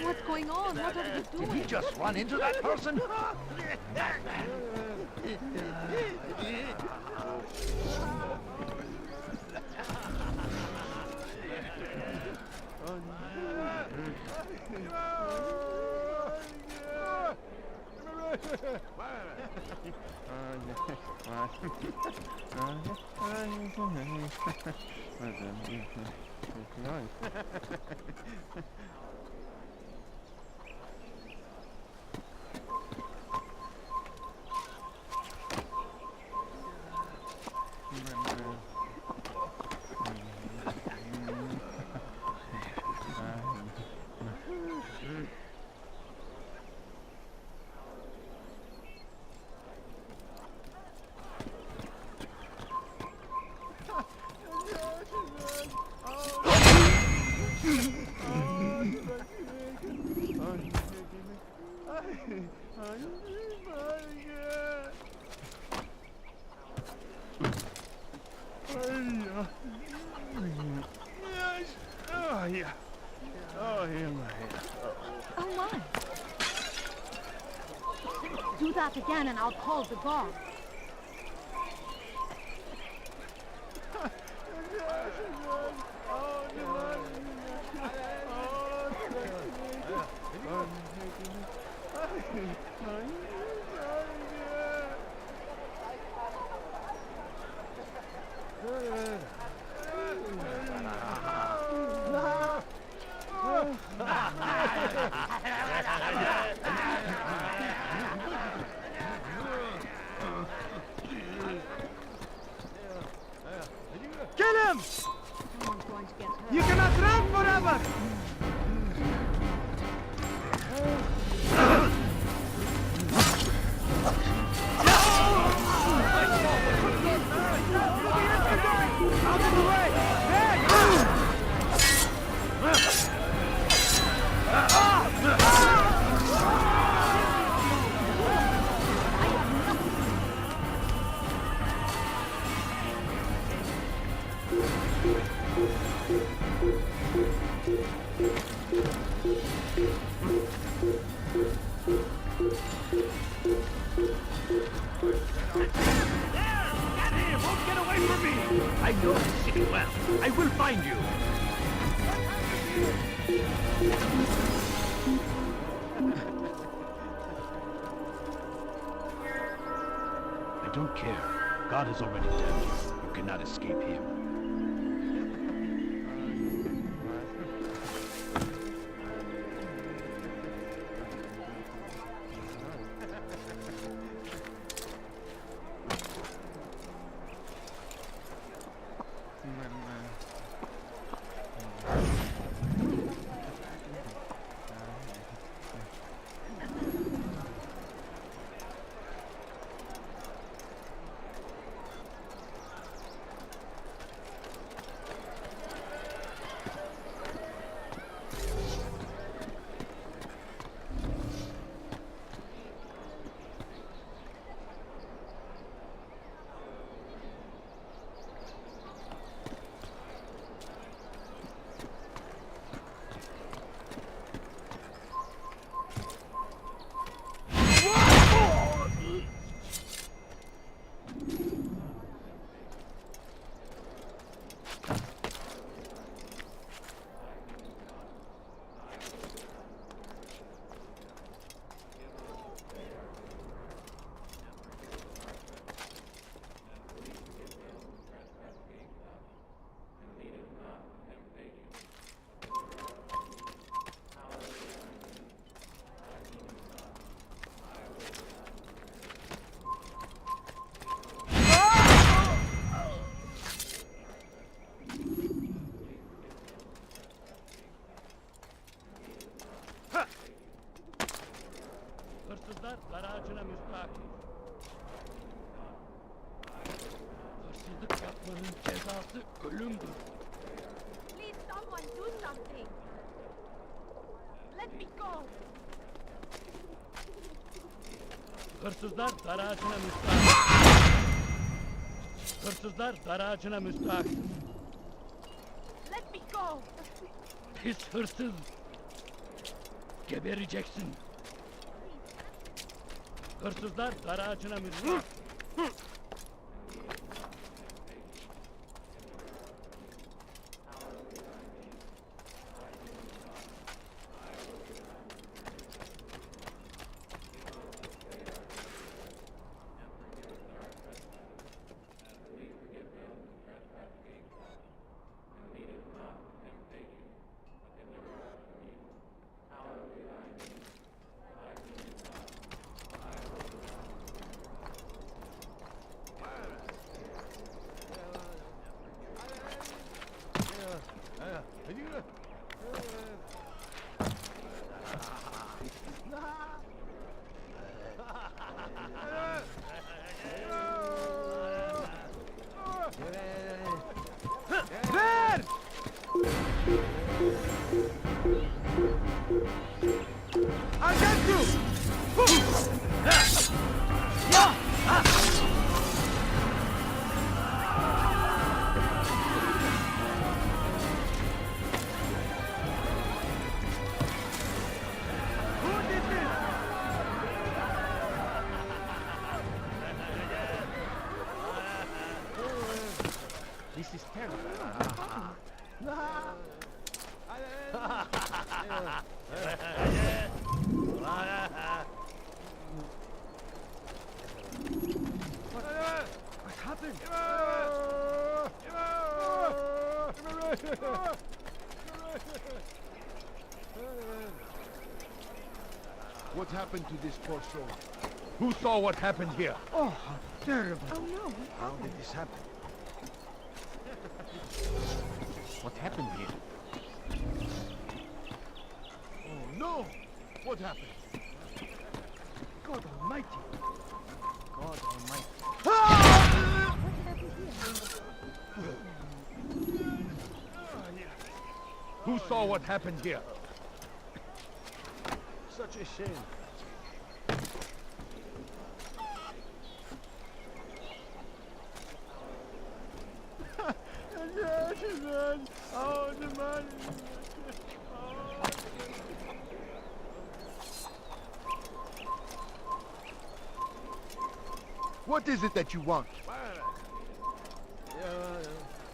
What's going on? What are you doing? Did he just run into that person? Oh my. Do that again and I'll call the guard. Kill him! Someone's going to get hurt. You cannot run forever! Out of the way! I know this city well. I will find you. I don't care. God is already dead. You cannot escape him. Hırsızlar garajına müstahil. Hırsızlık yapmanın cezası ölümdür. Please, someone do something. Let me go. Hırsızlar garajına müstahil. Hırsızlar garajına müstahil. Let me go. Pis hırsız. Gebereceksin. Hırsızlar garajına müstahil. I got you! Who did this? This is terrible. What happened? What happened to this poor soul? Who saw what happened here? Oh, how terrible. Oh no. How did this happen? What happened here? Oh no! What happened? God Almighty. God Almighty. Who saw what happened here? Such a shame. Oh, the man. What is it that you want?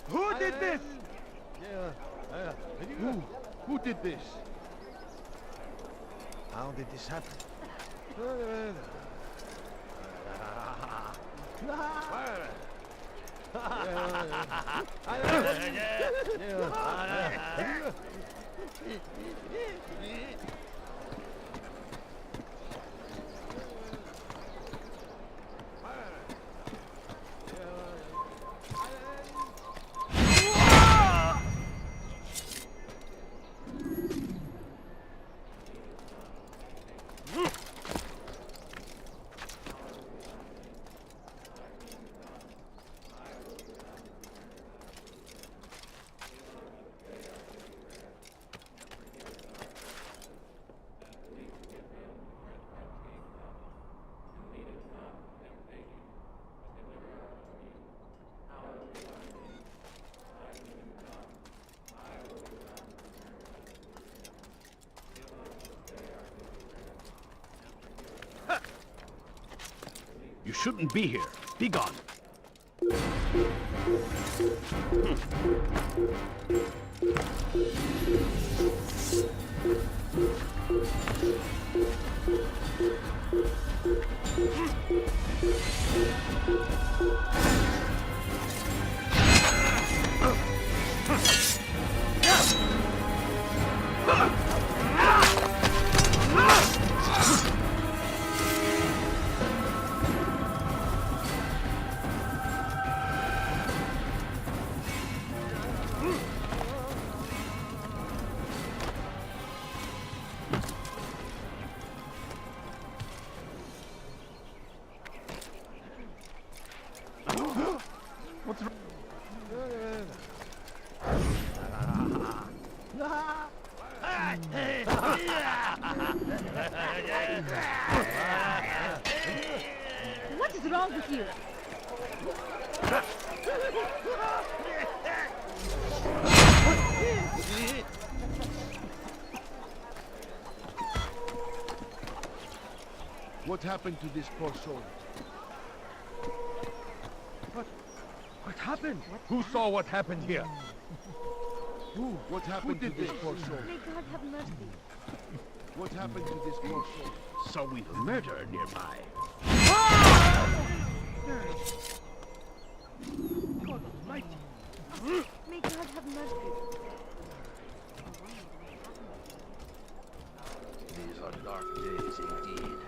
Who did this? Who did this? How did this happen? You shouldn't be here. Be gone. What is wrong with you? What happened to this poor soul? What happened? Who saw what happened here? What happened to this poor soul? May God have mercy. What happened to this poor soul? Saw we murder nearby. God Almighty. May God have mercy. These are dark days indeed.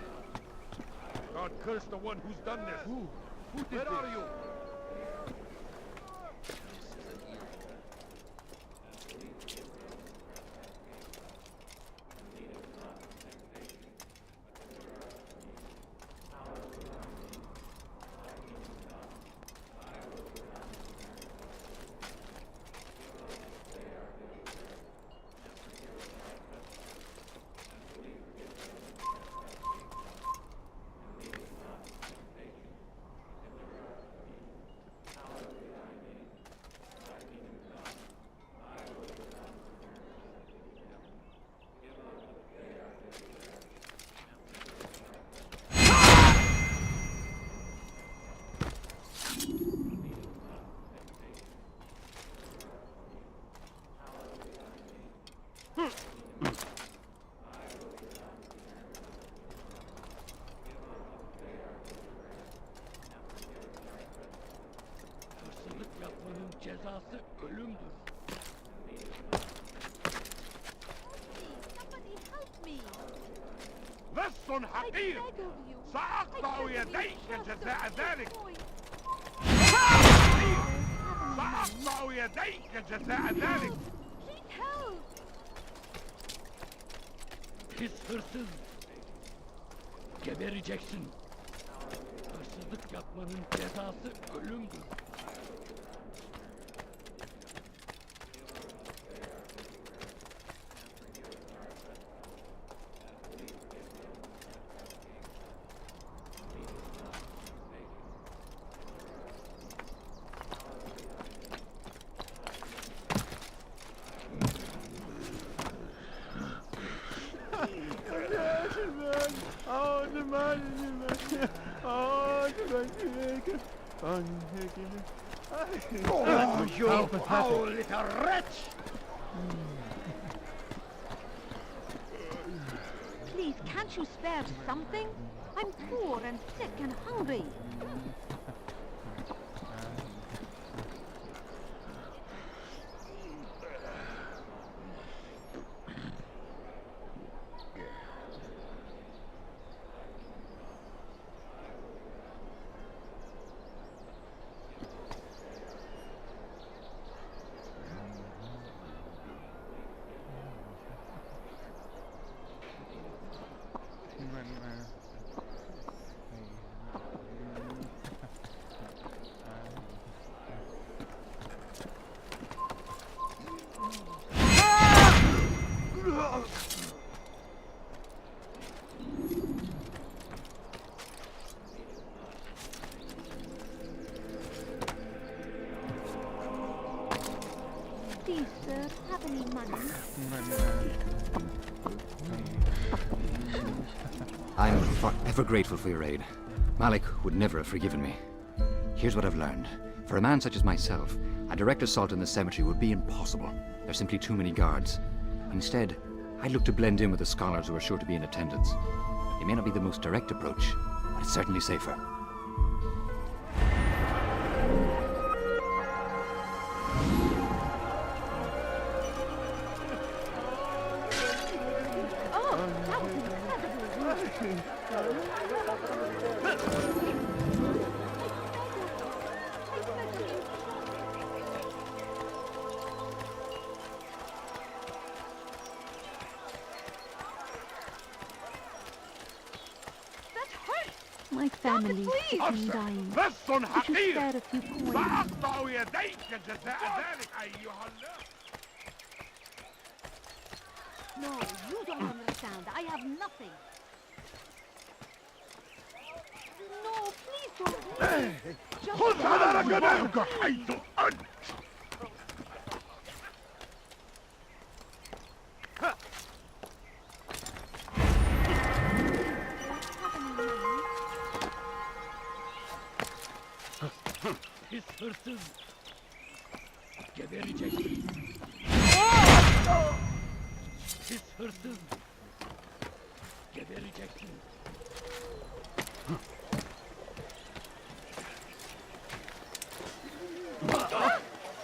God curse the one who's done this. Who did Where this? are you? بس حقير سأقطع يديك جزاء ذلك سأقطع يديك جزاء ذلك Pis hırsız. Gebereceksin. Hırsızlık yapmanın cezası ölümdür. Oh, you foul little wretch! Please, can't you spare something? I'm poor and sick and hungry. Please, sir, have any money? I'm forever grateful for your aid. Malik would never have forgiven me. Here's what I've learned. For a man such as myself, a direct assault on the cemetery would be impossible. There's simply too many guards. Instead, I'd look to blend in with the scholars who are sure to be in attendance. It may not be the most direct approach, but it's certainly safer. My family is dying. بس You should حقير spare a few coins. سأقطع يديك جزاء ذلك أيها الناس No, you don't understand. I have nothing. No, please don't leave. خذ على رجليك حيث أنت Pis hırsız. Gebereceksin. Pis hırsız. Gebereceksin.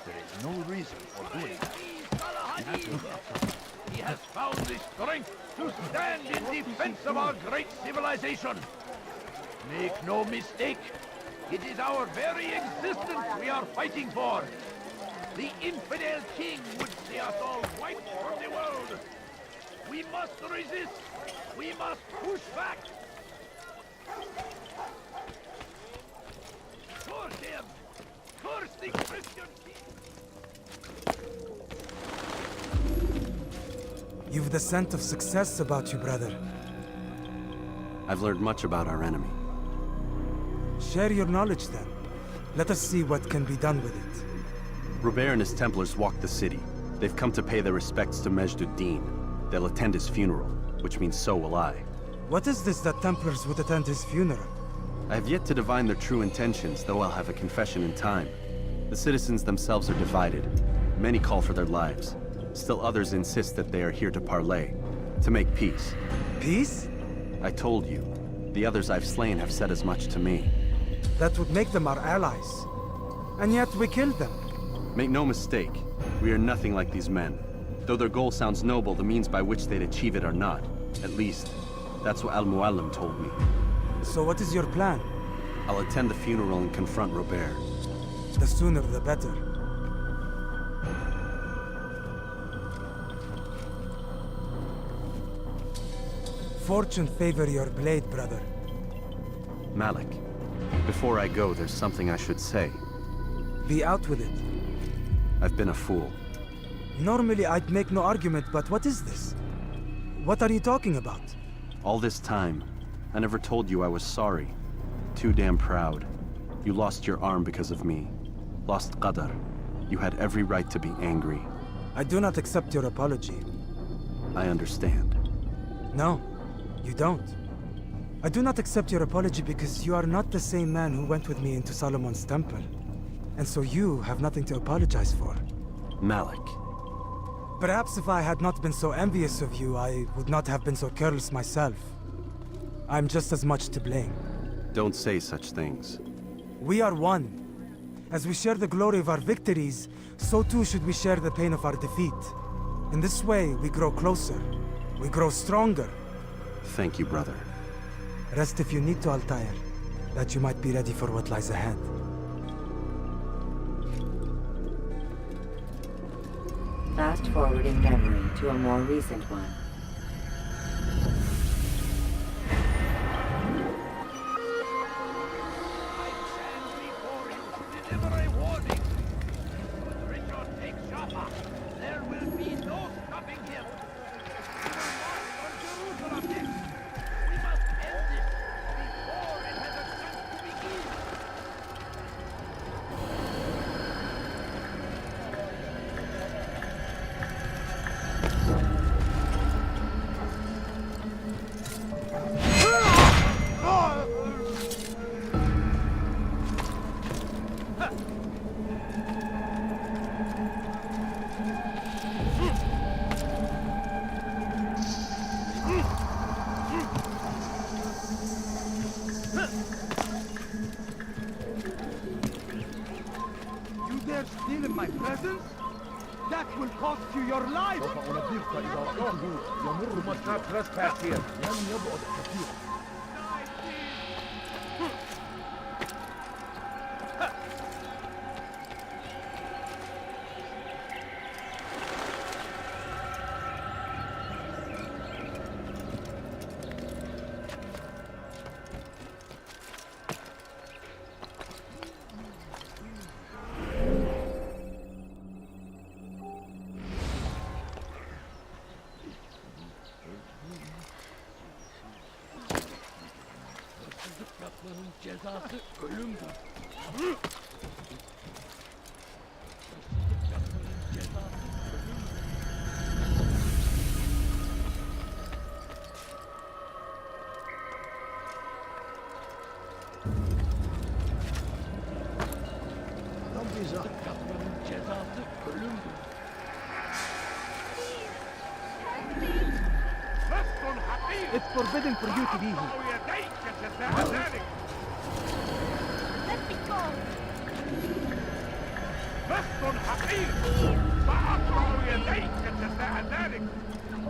There is no reason for doing that. He has found the strength to stand in defense of our great civilization. Make no mistake, it is our very existence we are fighting for. The infidel king would see us all wiped from the world. We must resist. We must push back. Curse him! Curse the Christian king! You've the scent of success about you, brother. I've learned much about our enemy. Share your knowledge then. Let us see what can be done with it. Robert and his Templars walk the city. They've come to pay their respects to Majd-ud-Din. They'll attend his funeral, which means so will I. What is this that Templars would attend his funeral? I have yet to divine their true intentions, though I'll have a confession in time. The citizens themselves are divided. Many call for their lives. Still others insist that they are here to parley, to make peace. Peace? I told you. The others I've slain have said as much to me. That would make them our allies. And yet we killed them. Make no mistake, we are nothing like these men. Though their goal sounds noble, the means by which they'd achieve it are not. At least, That's what Al-Mualim told me. So what is your plan? I'll attend the funeral and confront Robert. The sooner the better. Fortune favor your blade, brother. Malik, before I go, there's something I should say. Be out with it. I've been a fool. Normally I'd make no argument, but what is this? What are you talking about? All this time, I never told you I was sorry. Too damn proud. You lost your arm because of me. Lost Qadar. You had every right to be angry. I do not accept your apology. I understand. No, you don't. I do not accept your apology because you are not the same man who went with me into Solomon's temple. And so you have nothing to apologize for. Malik. Perhaps if I had not been so envious of you, I would not have been so careless myself. I'm just as much to blame. Don't say such things. We are one. As we share the glory of our victories, so too should we share the pain of our defeat. In this way, we grow closer. We grow stronger. Thank you, brother. Rest if you need to, Altair, that you might be ready for what lies ahead. Fast forwarding memory to a more recent one. Deliver a warning. When Richard takes Jaffa, there will be no stopping him. He will march on Jerusalem next. We must end this before it has a chance to begin. You dare steal in my presence? That will cost you your life! يمر مصنع trespass here. لن يبعد كثير. Yapmanın cezası ölümdür. Yapmanın cezası ölümdür. Yapmanın cezası ölümdür. It's forbidden for you to be here. Let me go!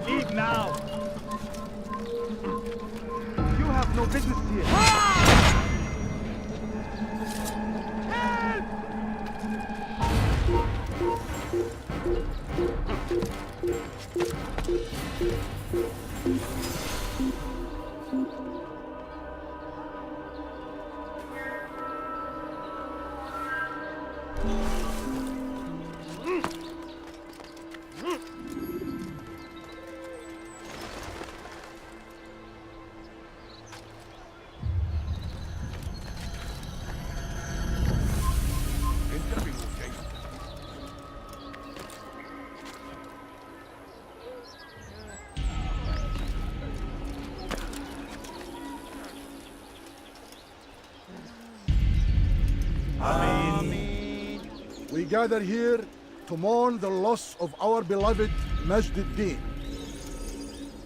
Leave now! You have no business here. We gather here to mourn the loss of our beloved Majd ad-Din.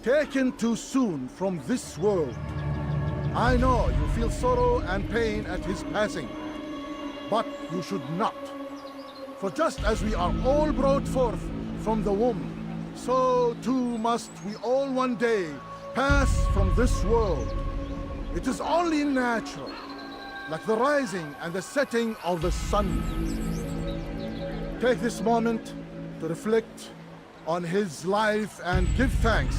Taken too soon from this world. I know you feel sorrow and pain at his passing, but you should not. For just as we are all brought forth from the womb, so too must we all one day pass from this world. It is only natural, like the rising and the setting of the sun. Take this moment to reflect on his life and give thanks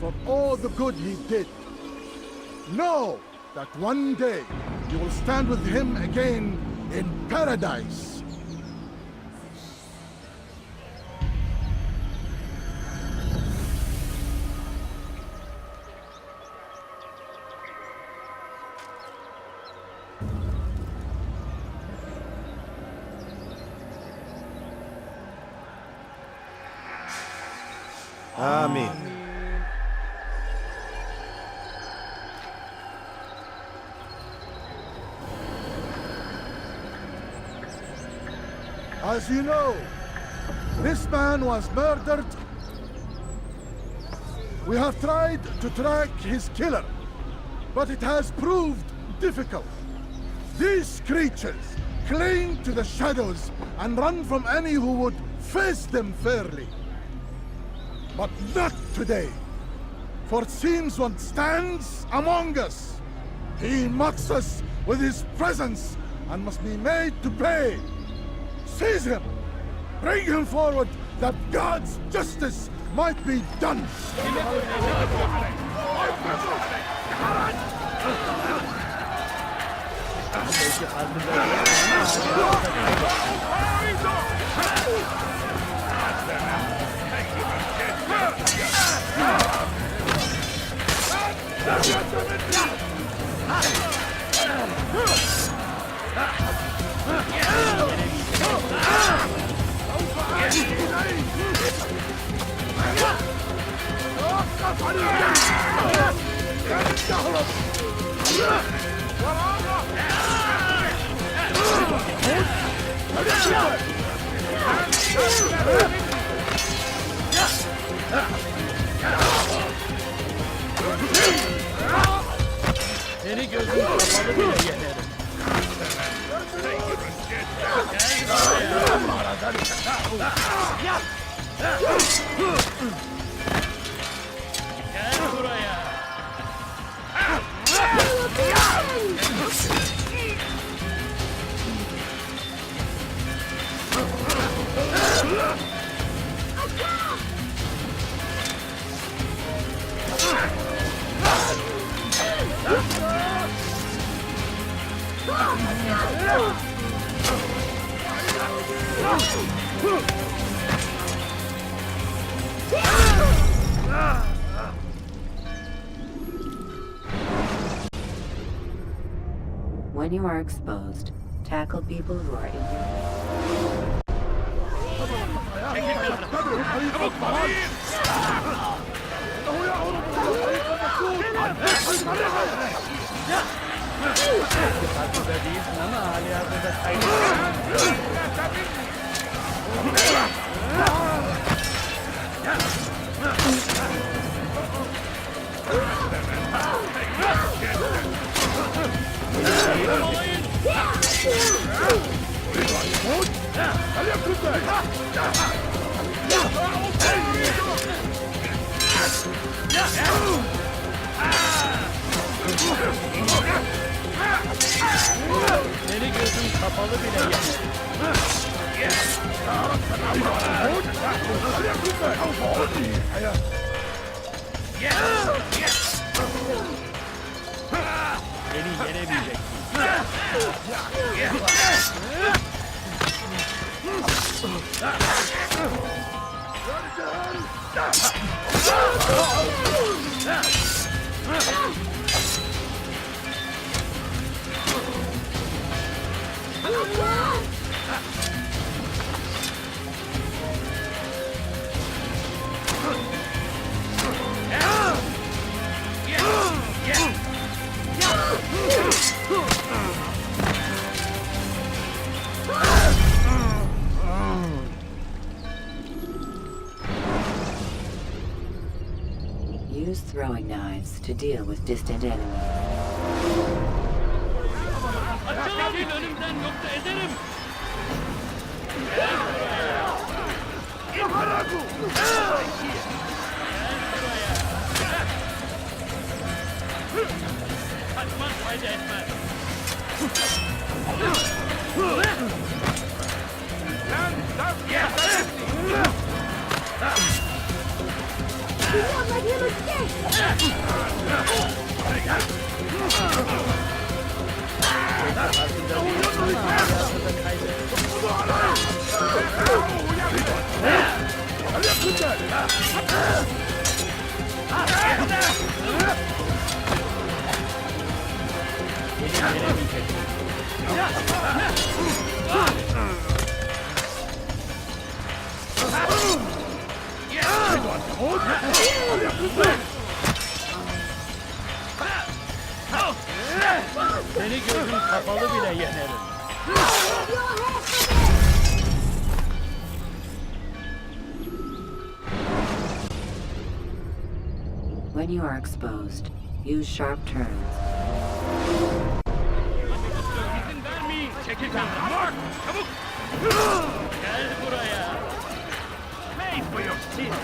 for all the good he did. Know that one day you will stand with him again in paradise. Amen. As you know, this man was murdered. We have tried to track his killer, but it has proved difficult. These creatures cling to the shadows and run from any who would face them fairly. But not today, for it seems one stands among us. He mocks us with his presence and must be made to pay. Seize him! Bring him forward that God's justice might be done! Seni gözün kapalı bile yenerim. Gel buraya. When you are exposed, tackle people who are in your way. Farkında değilsin ama hali hazırda kaybettim. Seni gözün kapalı bile Beni yenemeyeceksin. Use throwing knives to deal with distant enemies. Açılın önümden yoksa ederim. fayda etmez. We won't let him escape! Seni gözün kapalı bile yenerim. When you are exposed, use sharp turns. İzin vermeyin. Çekil benden. Mark! Çabuk! Gel buraya. Pay for your sins.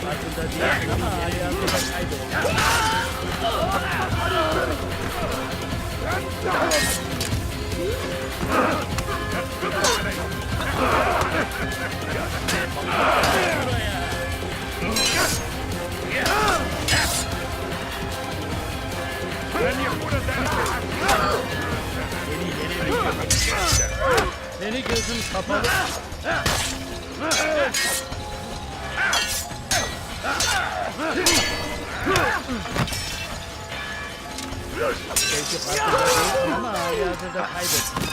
Farkında değil ama hayatını kaybettim. Seni gözüm kapalı. Belki farkında değil ama hayatını kaybettim.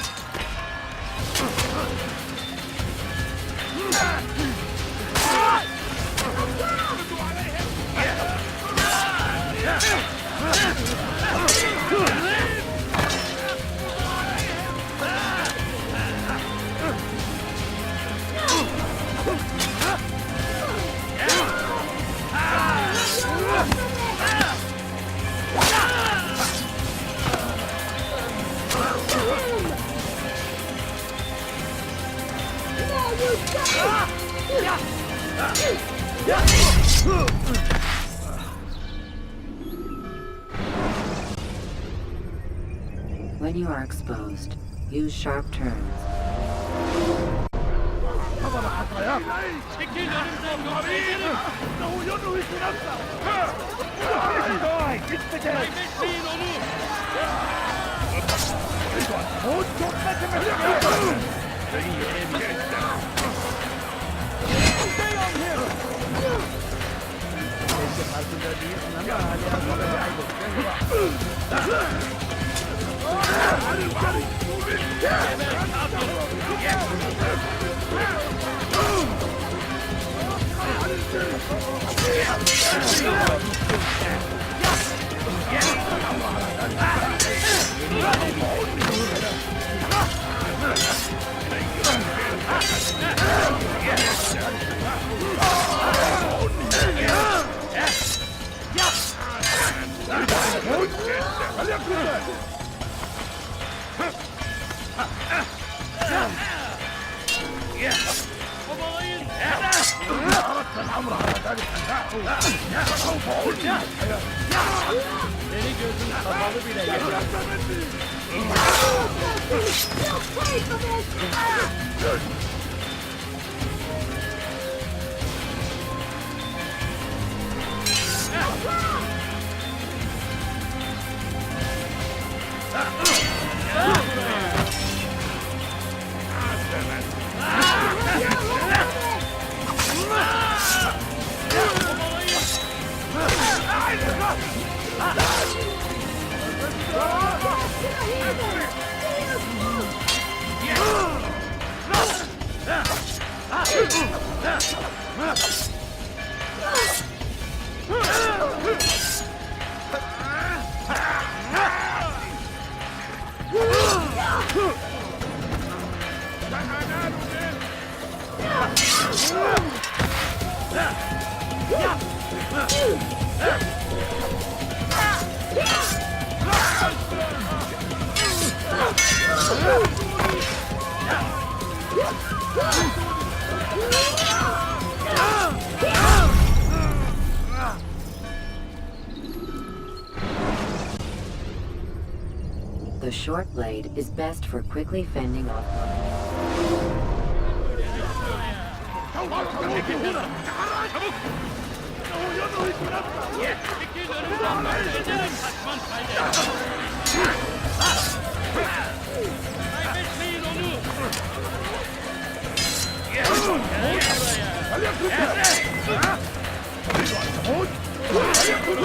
When you are exposed, use sharp turns. Çekil önümden götüreceğim. Kaybetmeyin onu. Belki farkında değilsin ama hayatını kaybettim. Seni gözün kapalı bile yeter. The short blade is best for quickly fending off Kaybetmeyin onu.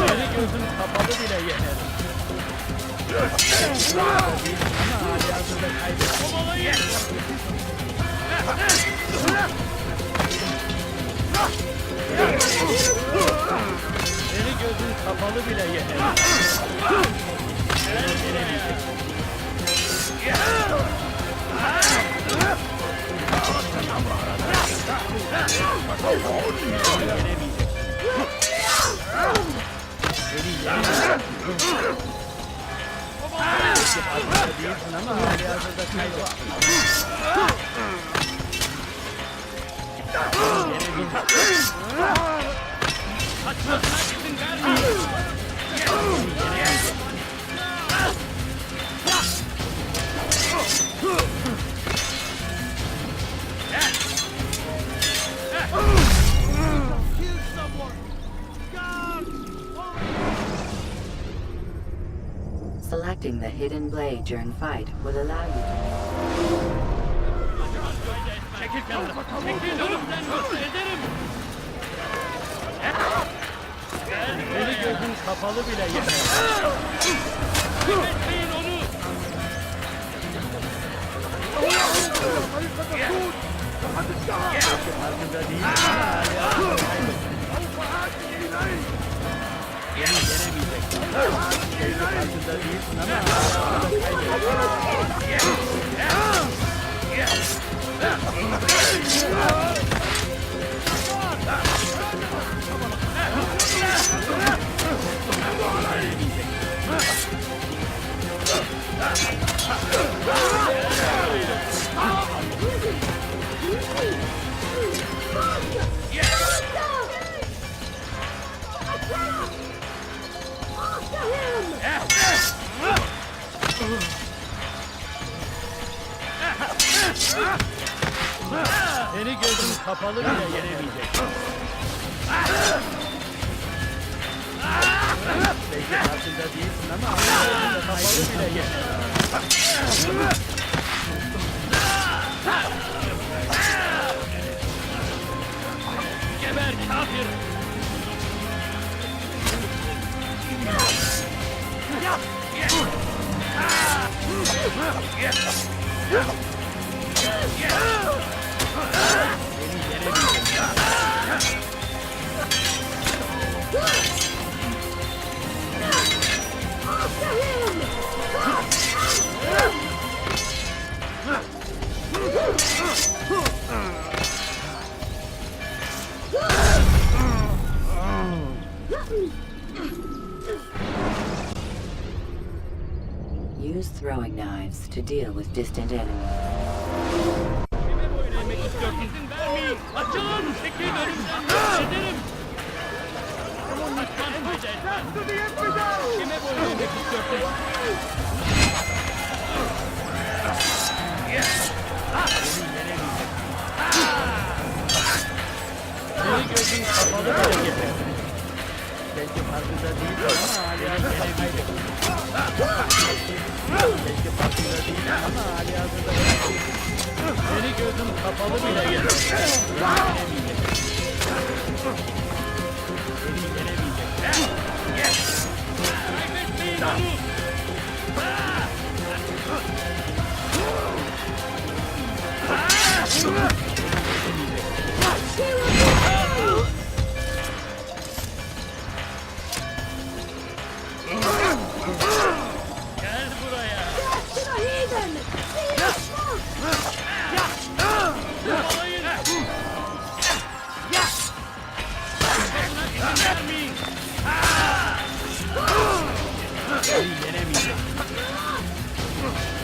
Eli gözün kapalı bile yener. Kovalayın. Eli gözün kapalı bile yener. Kaçmasına izin vermeyin. Selecting the hidden blade during fight will allow you to... Çekil kenara. Çekil önümden yoksa ederim. Eli gözün kapalı bile yeter. Kaybetmeyin onu. Farkında değil. Beni yenemeyecek. Farkında değilsin ama seni gözün kapalı bile yenemeyecek. Belki farkında değilsin ama gözün kapalı bile yenemeyecek. Geber kafir! Use throwing knives to deal with distant enemies. Kime boyun eğmek istiyorsun? İzin vermeyin! Açılın! Çekil önümden! Ederim! Kaçman fayda etmez! Kime boyun eğmek istiyorsun? Seni gözün kapalı bile yeter. Belki farkında değilsin ama hala yenemeyecek. Belki farkında değilsin ama hali hazırda seni gözüm kapalı bile yeter. Seni yenemeyecek. Kaybetmeyin onu. Gel buraya. Kovalayın. Kaçmasına izin vermeyin. Seni yenemeyecek.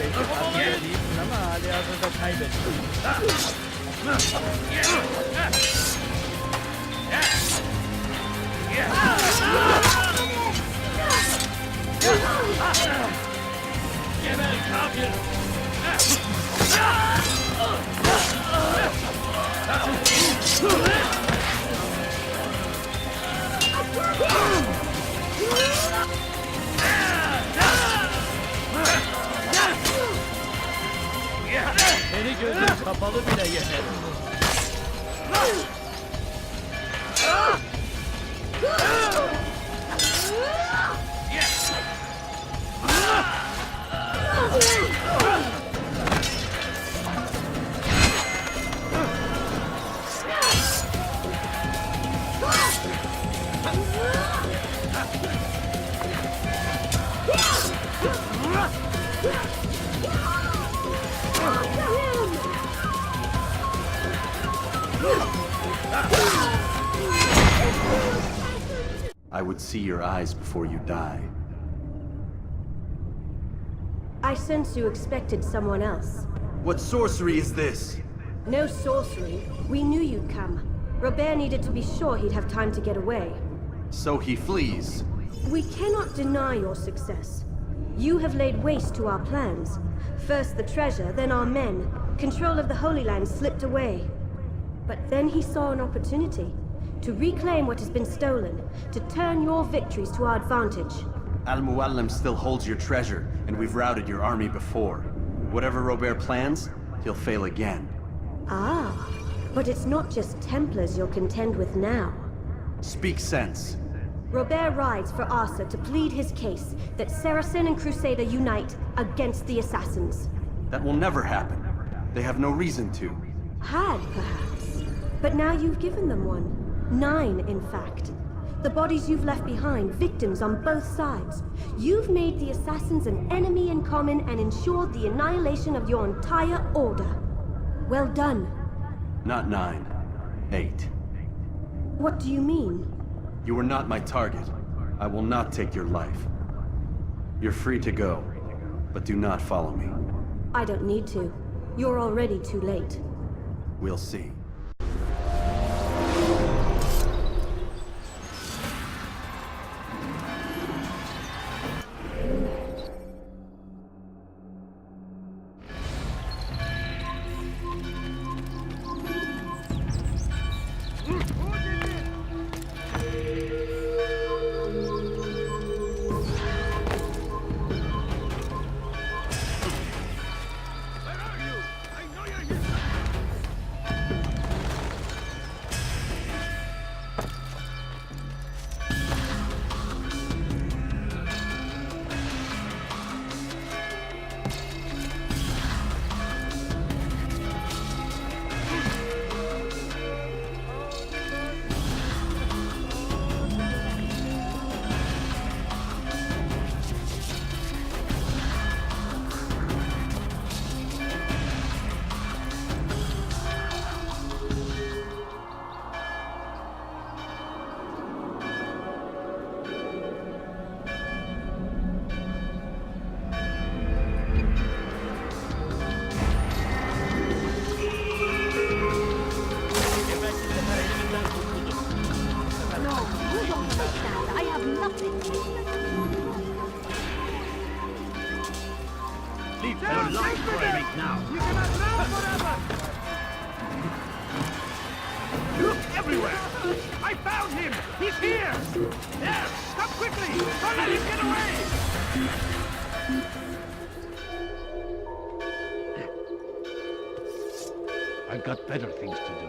Belki farkında değilsin ama hali hazırda kaybettin. Geber kapalı bile yeter. I would see your eyes before you die. I sense you expected someone else. What sorcery is this? No sorcery. We knew you'd come. Robert needed to be sure he'd have time to get away. So he flees. We cannot deny your success. You have laid waste to our plans. First the treasure, then our men. Control of the Holy Land slipped away. But then he saw an opportunity to reclaim what has been stolen, to turn your victories to our advantage. Al-Mualim still holds your treasure, and we've routed your army before. Whatever Robert plans, he'll fail again. Ah, but it's not just Templars you'll contend with now. Speak sense. Robert rides for Asa to plead his case that Saracen and Crusader unite against the Assassins. That will never happen. They have no reason to. Had, perhaps. But now you've given them one. 9, in fact. The bodies you've left behind, victims on both sides. You've made the Assassins an enemy in common and ensured the annihilation of your entire order. Well done. Not 9. 8. What do you mean? You were not my target. I will not take your life. You're free to go, but do not follow me. I don't need to. You're already too late. We'll see. Leave your life for Eric now. You cannot live forever! Look everywhere! I found him! He's here! There! Come quickly! Don't let him get away! I've got better things to do.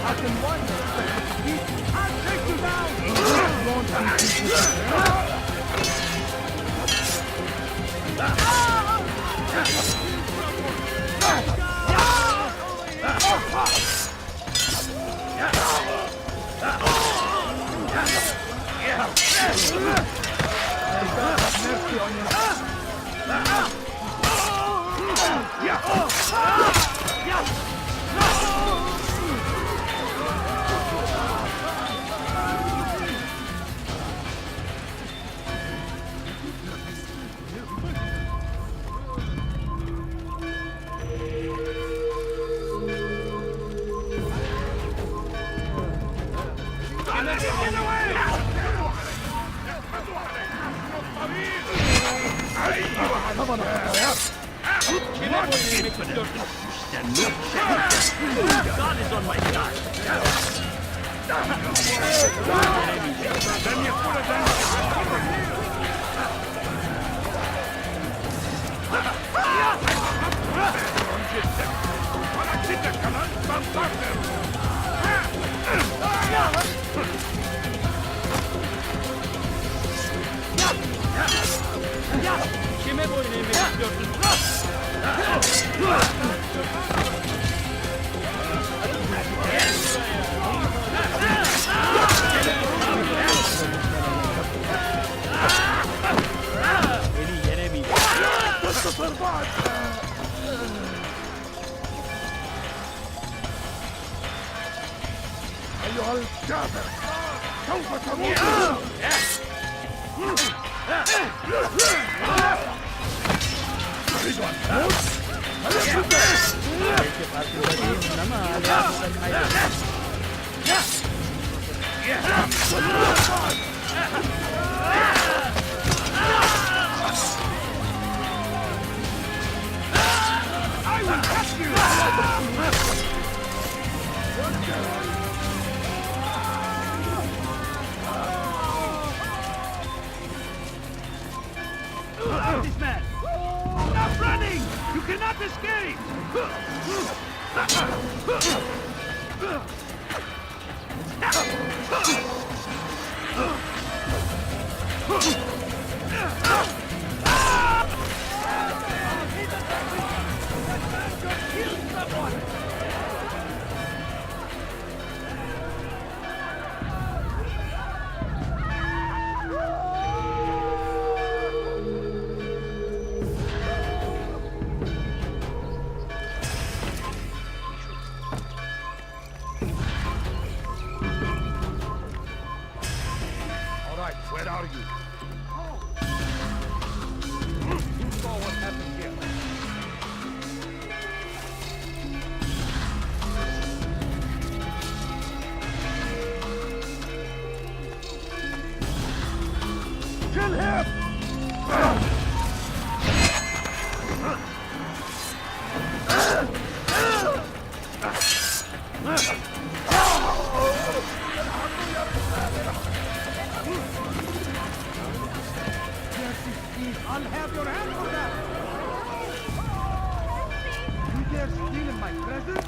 I can wonder. boyun eğmek istiyorsun? İşte Luke. God is on my side. Kime boyun eğmek istiyorsun? Beni yenemeyeceksin. أيها الكافر سوف تموت تريد أن تموت؟ I will catch you! This man! Stop running! You cannot escape! All right, where are you? You saw what happened here. Kill him! I'll have your hand for that! You dare steal in my presence?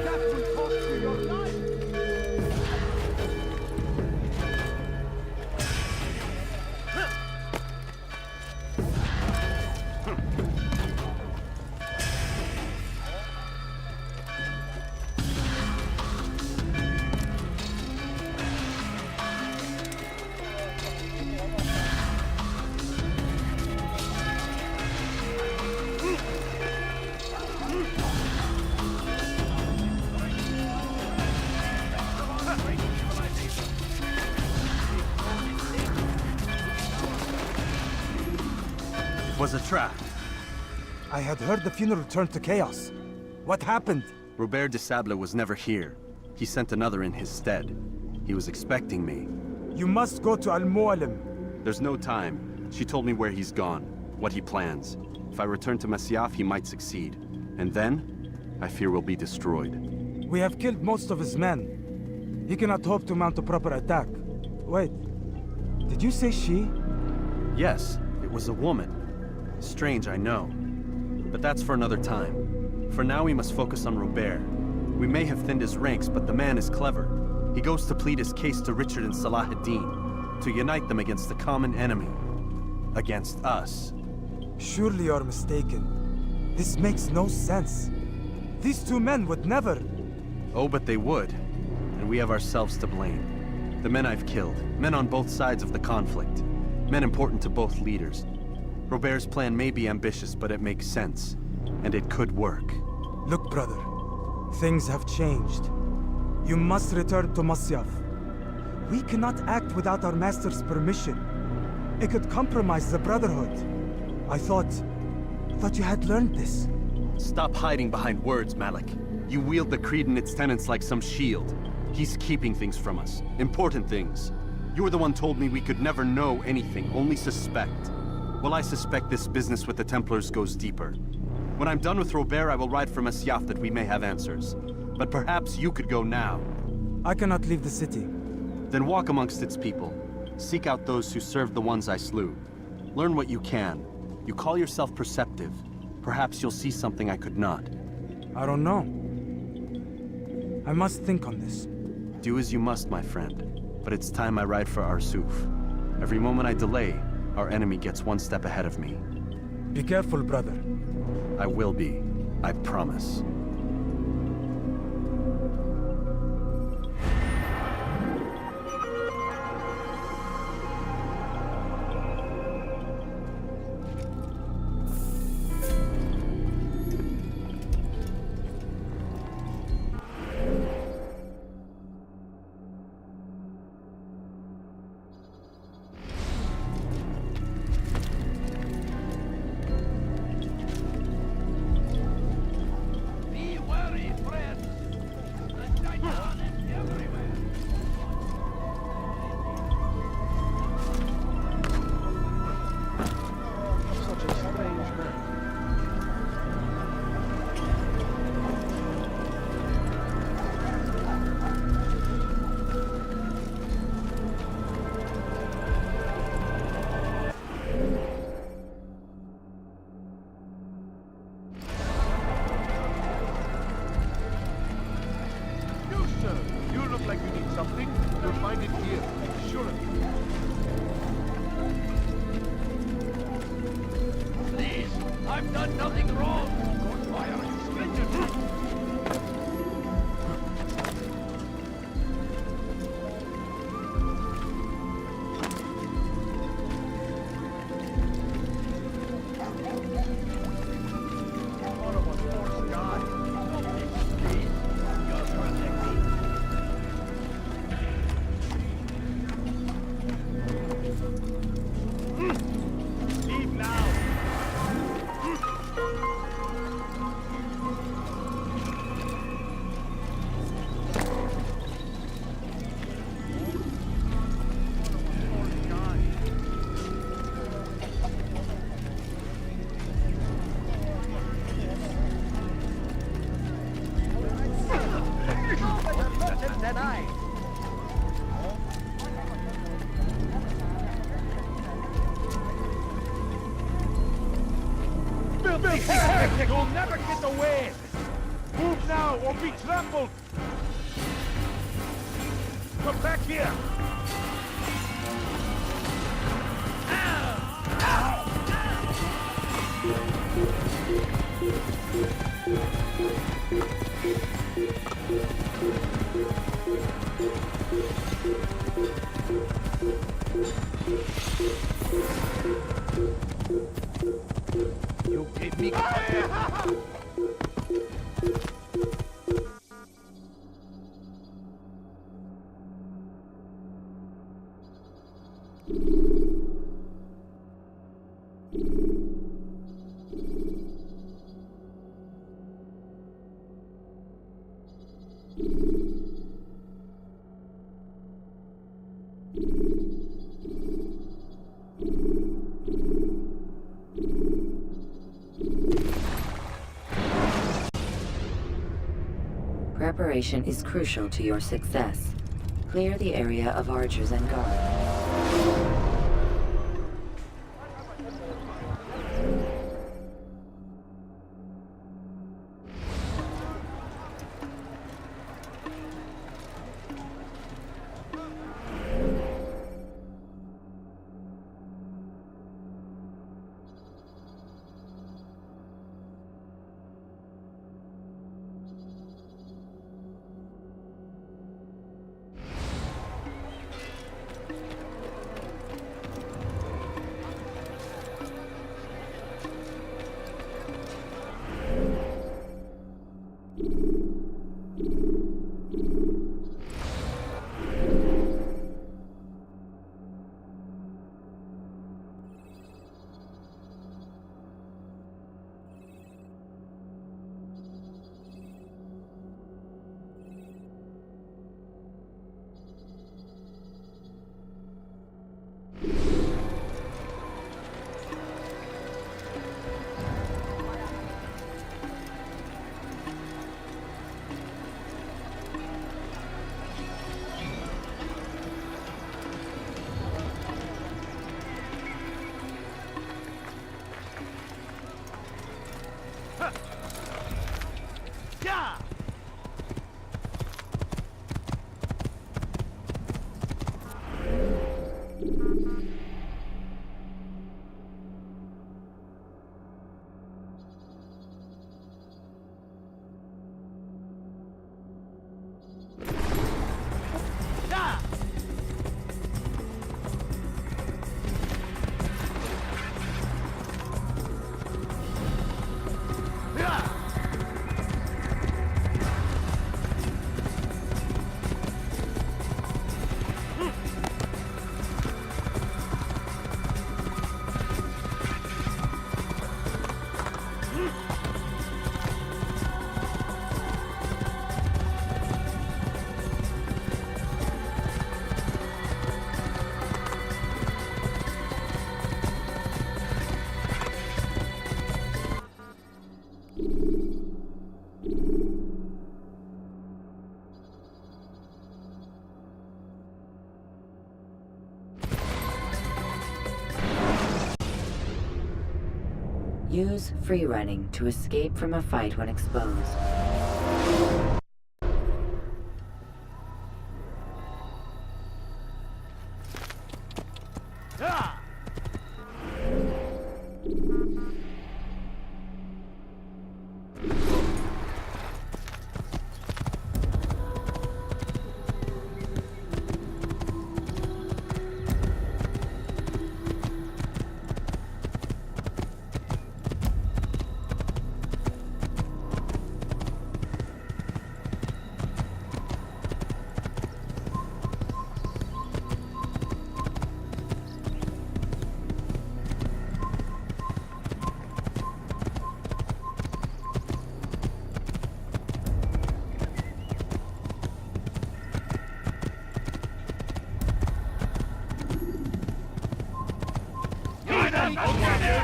That will cost you your life! It was a trap. I had heard the funeral turned to chaos. What happened? Robert de Sable was never here. He sent another in his stead. He was expecting me. You must go to Al-Mualim. There's no time. She told me where he's gone, what he plans. If I return to Masyaf, he might succeed. And then, I fear we'll be destroyed. We have killed most of his men. He cannot hope to mount a proper attack. Wait, did you say she? Yes, it was a woman. Strange, I know. But that's for another time. For now, we must focus on Robert. We may have thinned his ranks, but the man is clever. He goes to plead his case to Richard and Salah ad-Din, to unite them against the common enemy. Against us. Surely you're mistaken. This makes no sense. These two men would never... Oh, but they would. And we have ourselves to blame. The men I've killed, men on both sides of the conflict. Men important to both leaders. Robert's plan may be ambitious, but it makes sense. And it could work. Look, brother. Things have changed. You must return to Masyaf. We cannot act without our master's permission. It could compromise the Brotherhood. I thought you had learned this. Stop hiding behind words, Malik. You wield the creed and its tenets like some shield. He's keeping things from us. Important things. You were the one told me we could never know anything, only suspect. Well, I suspect this business with the Templars goes deeper. When I'm done with Robert, I will ride for Masyaf that we may have answers. But perhaps you could go now. I cannot leave the city. Then walk amongst its people. Seek out those who served the ones I slew. Learn what you can. You call yourself perceptive. Perhaps you'll see something I could not. I don't know. I must think on this. Do as you must, my friend. But it's time I ride for Arsuf. Every moment I delay, our enemy gets one step ahead of me. Be careful, brother. I will be. I promise. I've done nothing wrong. Why are you splintered? You'll never get away! Move now or be trampled! Come back here! You gave me Preparation is crucial to your success. Clear the area of archers and guards. Yeah! Use free running to escape from a fight when exposed.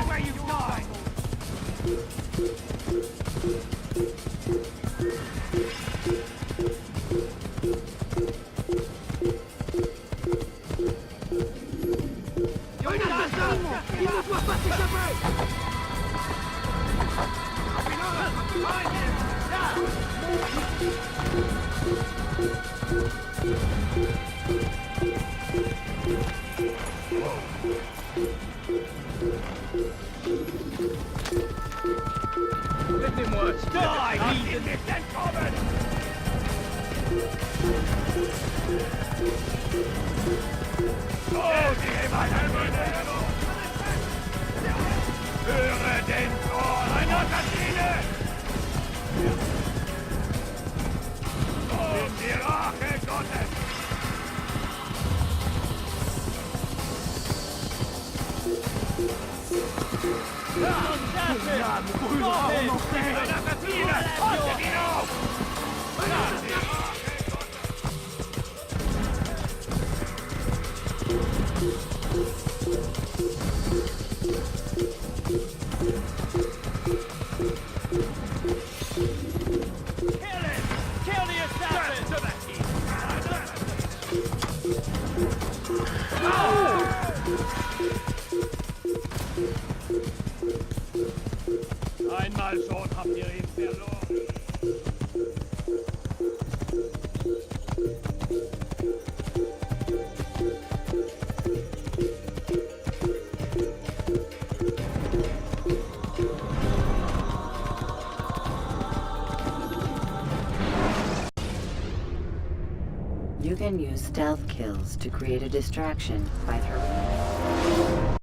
Where you die! Laissez-moi, Die! Höre den Chor einer Kantine! Um die Rache Gottes! Einmal schon habt ihr ihn verloren. You can use stealth kills to create a distraction by throwing.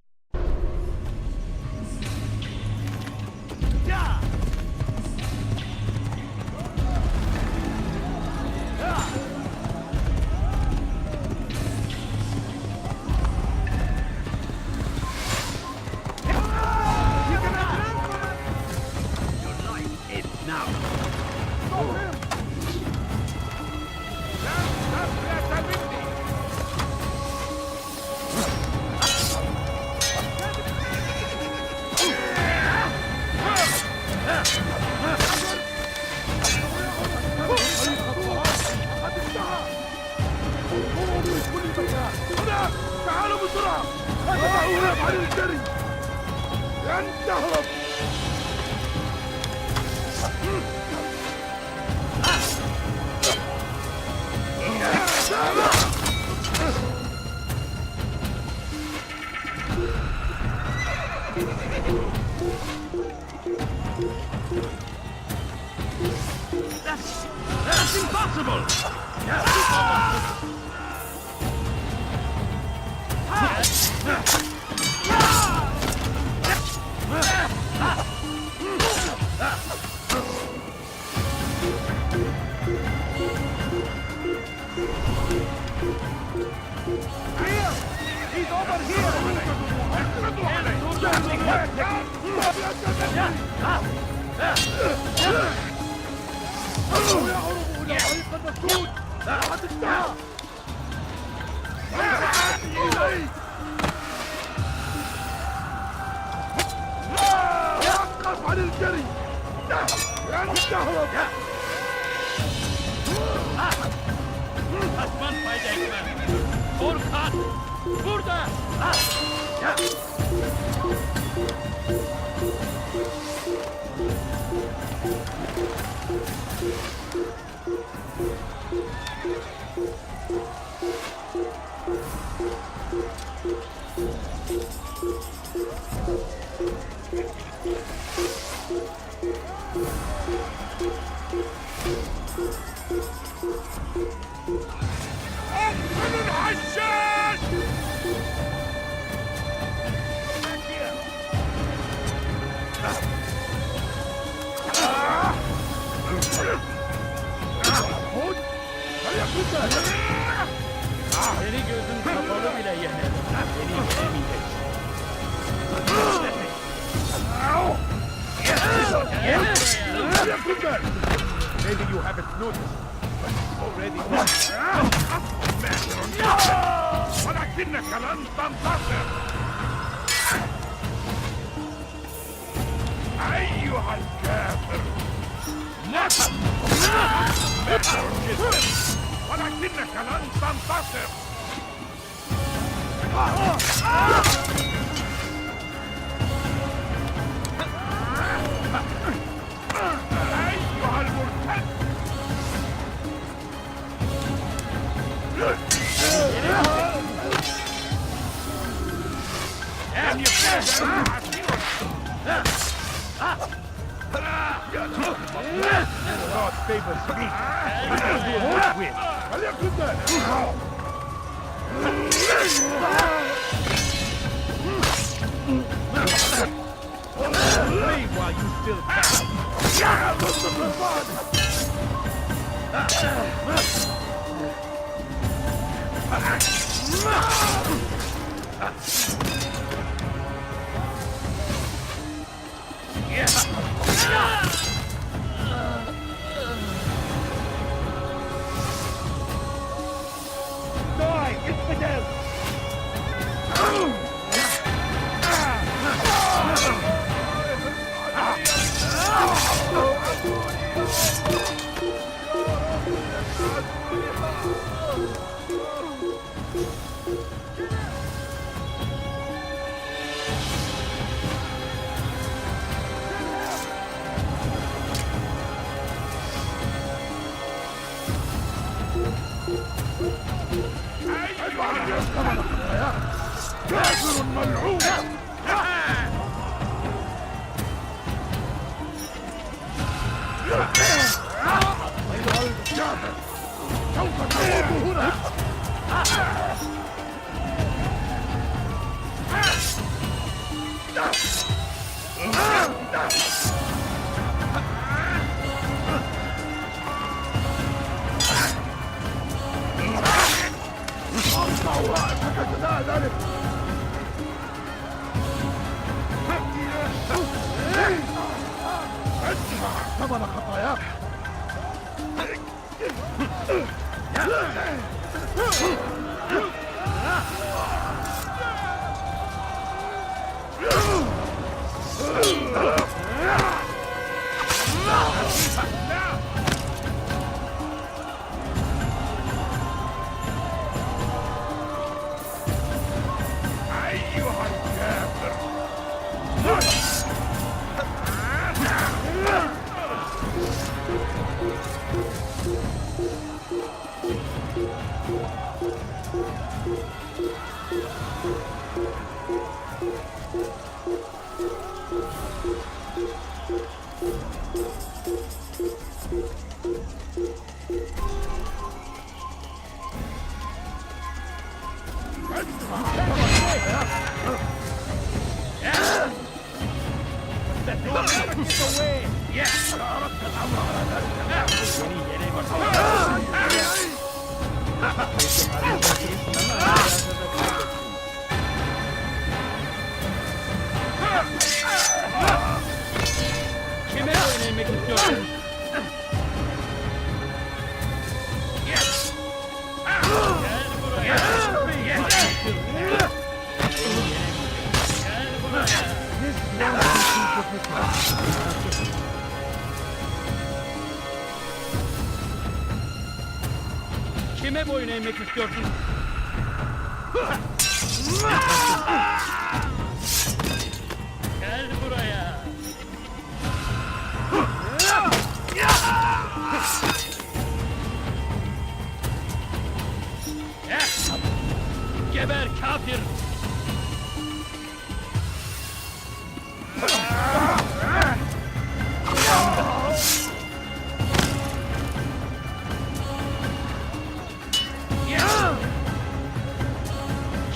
Impossible! He's over here! وقف عن الجري! Kaçman fayda etmez. Korkak! Burada! Seni gözün kapalı bile yener. Beni yenemeyeceksin. Maybe you haven't noticed, but he's already ولكنك لن تنتصر أيها الكافر ولكنك لن تنتصر أيها المرتد And you God favors me. You won't win. Play while you still Die, infidel! كافر ملعون أيها الكافر سوف تموت هنا أقطع رأسك جزاء ذلك ادفع ثمن خطاياك أيها الكافر the way! Yes! Kime boyun eğmek istiyorsun? Gel buraya! Gel buraya! Kime boyun eğmek istiyorsun? Gel buraya. Geber kafir!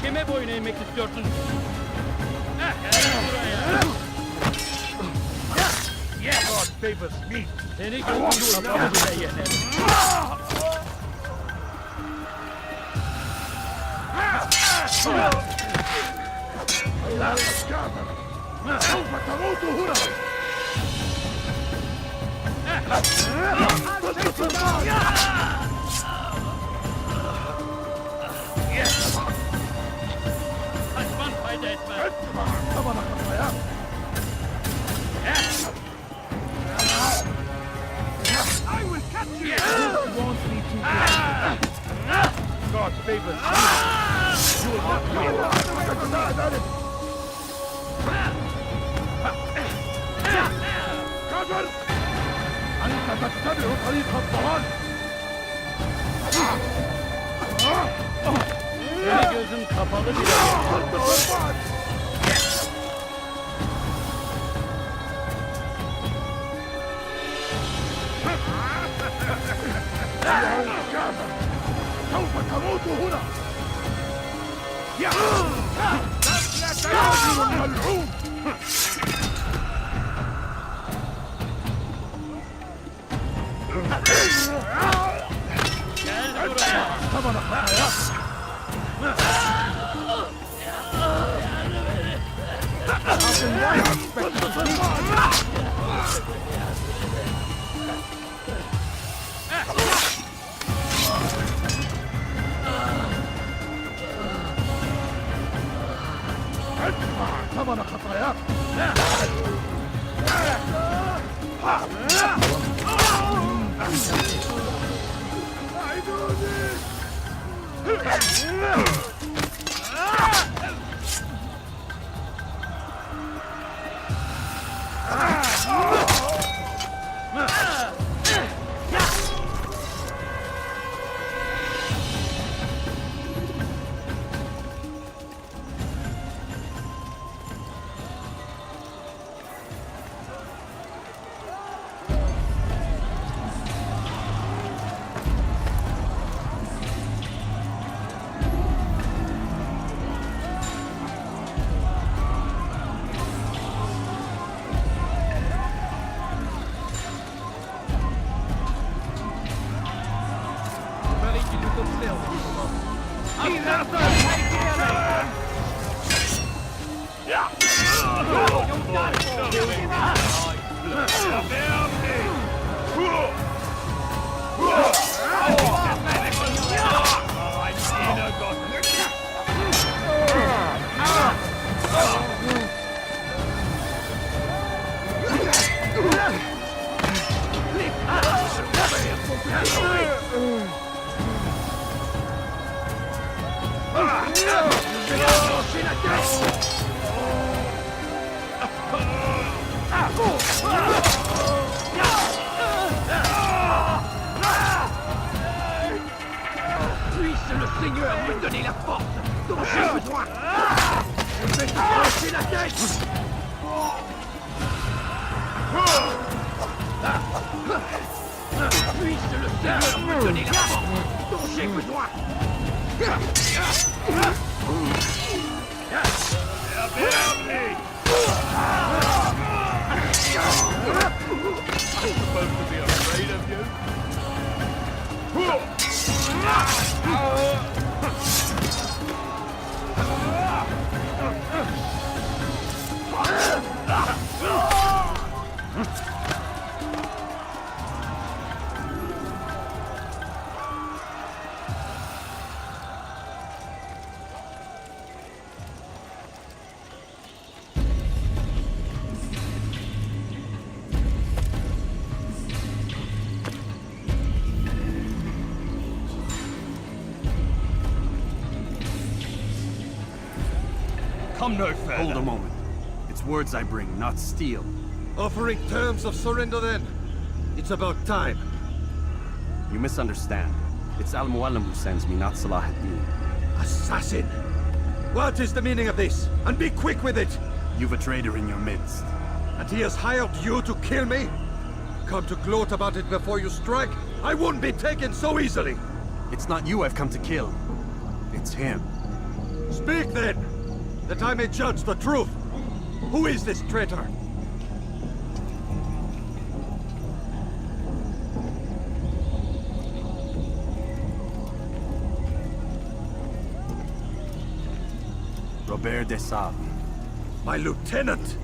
Kime boyun eğmek istiyorsun? Gel buraya! God favors me! Seni gözünü kapalı bile yenerim! سوف تموت هنا Kaçman fayda etmez! I will catch you! Wants me to God favors me! You will not go! كفر! أنت تتبع طريق الضلال! Seni gözüm kapalı bile أيها الكافر! سوف تموت هنا! يا رجل ملعون! Gel buraya! ثمن خطاياك! ادفع ثمن خطاياك! Puisse le Seigneur me donner la force dont j'ai besoin! Je vais te trancher la tête! Puisse le Seigneur me donner la force dont j'ai besoin! come no further. Hold a moment. It's words I bring, not steel. Offering terms of surrender then? It's about time. You misunderstand. It's Al-Mualim who sends me, not Salah ad-Din. Assassin! What is the meaning of this? And be quick with it! You've a traitor in your midst. And he has hired you to kill me? Come to gloat about it before you strike? I wouldn't be taken so easily! It's not you I've come to kill. It's him. Speak then, that I may judge the truth. Who is this traitor? Robert de Sable. My lieutenant!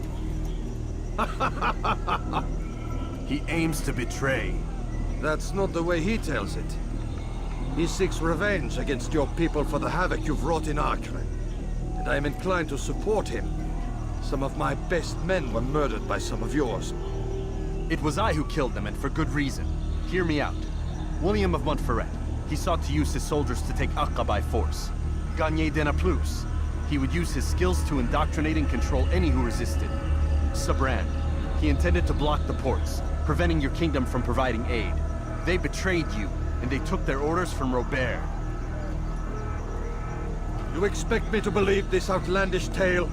He aims to betray. That's not the way he tells it. He seeks revenge against your people for the havoc you've wrought in Acre. And I am inclined to support him. Some of my best men were murdered by some of yours. It was I who killed them, and for good reason. Hear me out. William of Montferrat. He sought to use his soldiers to take Acre by force. Gagné de Naplouse. He would use his skills to indoctrinate and control any who resisted. Sabran. He intended to block the ports, preventing your kingdom from providing aid. They betrayed you, and they took their orders from Robert. You expect me to believe this outlandish tale?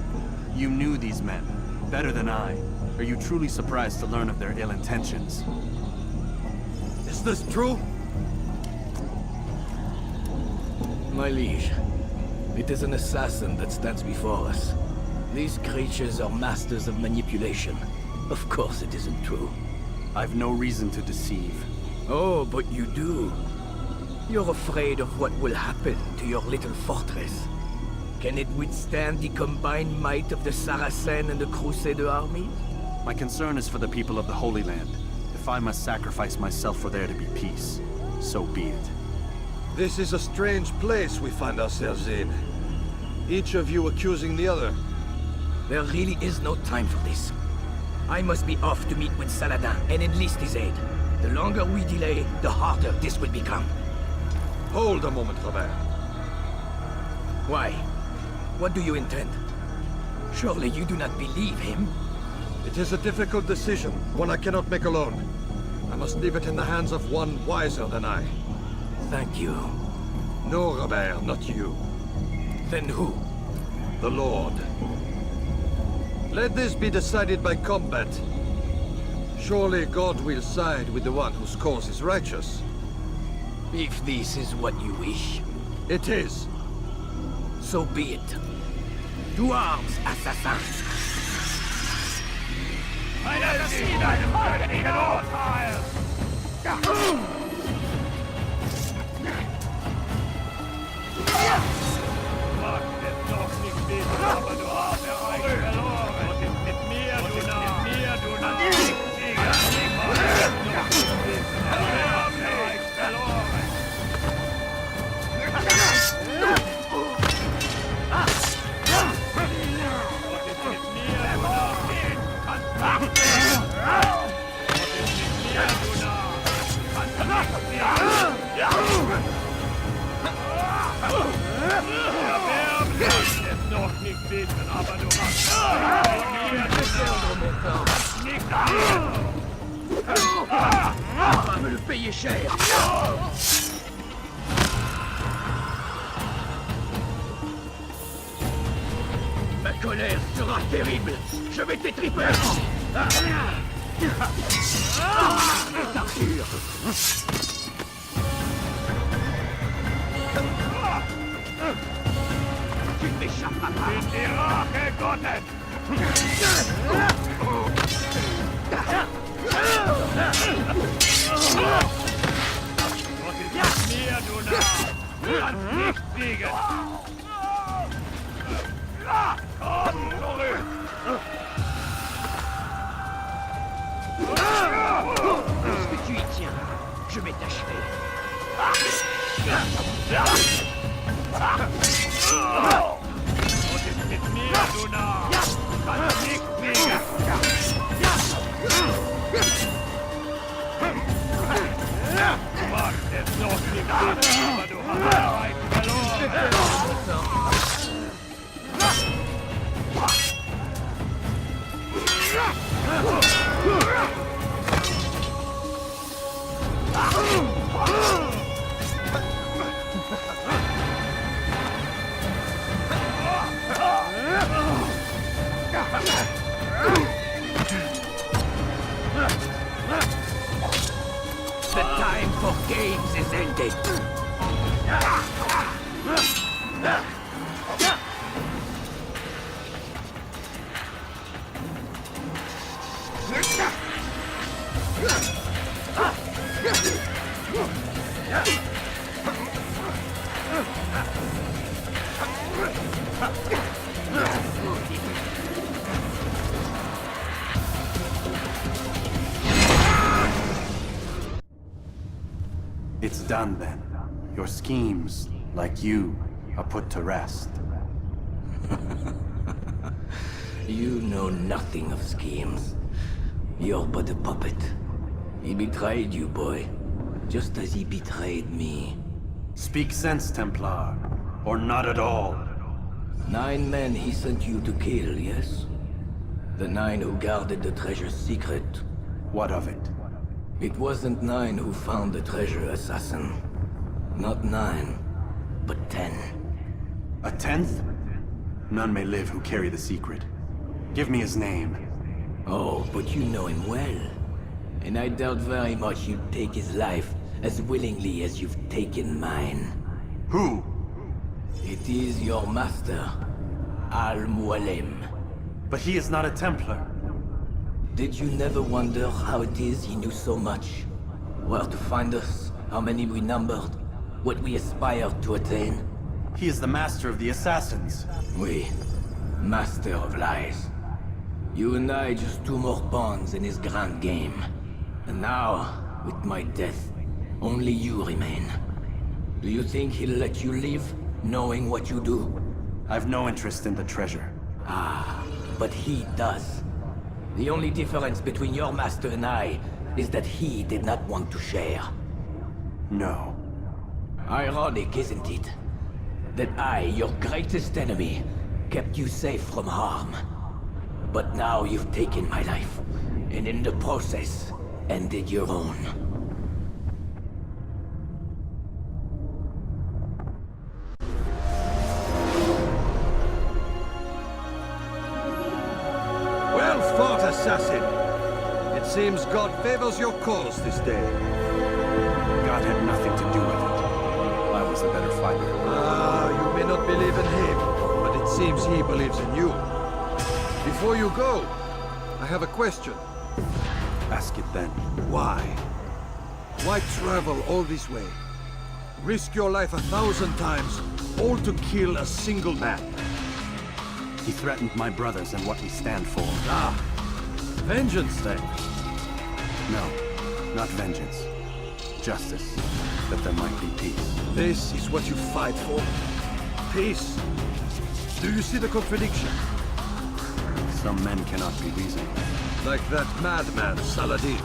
You knew these men, better than I. Are you truly surprised to learn of their ill intentions? Is this true? My liege, it is an assassin that stands before us. These creatures are masters of manipulation. Of course it isn't true. I've no reason to deceive. Oh, but you do. You're afraid of what will happen to your little fortress. Can it withstand the combined might of the Saracen and the Crusader armies? My concern is for the people of the Holy Land. If I must sacrifice myself for there to be peace, so be it. This is a strange place we find ourselves in. Each of you accusing the other. There really is no time for this. I must be off to meet with Saladin and enlist his aid. The longer we delay, the harder this will become. Hold a moment, Robert. Why? What do you intend? Surely you do not believe him? It is a difficult decision, one I cannot make alone. I must leave it in the hands of one wiser than I. Thank you. No, Robert, not you. Then who? The Lord. Let this be decided by combat. Surely God will side with the one whose cause is righteous. If this is what you wish. It is. So be it. To arms, assassin! Ein Assassinen, einen gegen Urteil! Mag es doch nicht wissen, aber du hast Bereich verloren. Und ist mit mir, du Narr. Mit mir, du Narr. Sieger, niemand wird noch nicht wissen, aber du hast Bereich verloren. Noch nicht wissen, aber du hast On va me le payer cher. Ma colère sera terrible. Je vais t'étriper. Tu ne m'échapperas pas. Die Rache Gottes! Was ist mit mir, du Narr? Du kannst nicht siegen! Komm zurück! Puisque tu y tiens, je vais t'achever. Was ist mit mir, du Narr? Du kannst nicht siegen! Du magst es noch nicht wissen, aber du hast Bereich verloren! The time for games is ended. It's done then. Your schemes, like you, are put to rest. You know nothing of schemes. You're but a puppet. He betrayed you, boy. Just as he betrayed me. Speak sense, Templar. Or not at all. 9 men he sent you to kill, yes? The 9 who guarded the treasure's secret. What of it? It wasn't 9 who found the treasure, assassin. Not 9, but 10. A 10th? None may live who carry the secret. Give me his name. Oh, but you know him well. And I doubt very much you'd take his life as willingly as you've taken mine. Who? It is your master, Al-Mualim. But he is not a Templar. Did you never wonder how it is he knew so much? Where to find us, how many we numbered, what we aspired to attain? He is the master of the assassins. Oui, master of lies. You and I just 2 more pawns in his grand game. And now, with my death, only you remain. Do you think he'll let you live, knowing what you do? I've no interest in the treasure. Ah, but he does. The only difference between your master and I is that he did not want to share. No. Ironic, isn't it? That I, your greatest enemy, kept you safe from harm. But now you've taken my life, and in the process, ended your own. Well fought, assassin. It seems God favors your cause this day. God had nothing to do with it. I was the better fighter. Ah, you may not believe in him, but it seems he believes in you. Before you go, I have a question. Ask it then. Why? Why travel all this way? Risk your life 1,000 times, all to kill a single man. He threatened my brothers and what we stand for. Ah, vengeance then? No, not vengeance. Justice, that there might be peace. This is what you fight for? Peace? Do you see the contradiction? Some men cannot be reasoned. Like that madman, Saladin.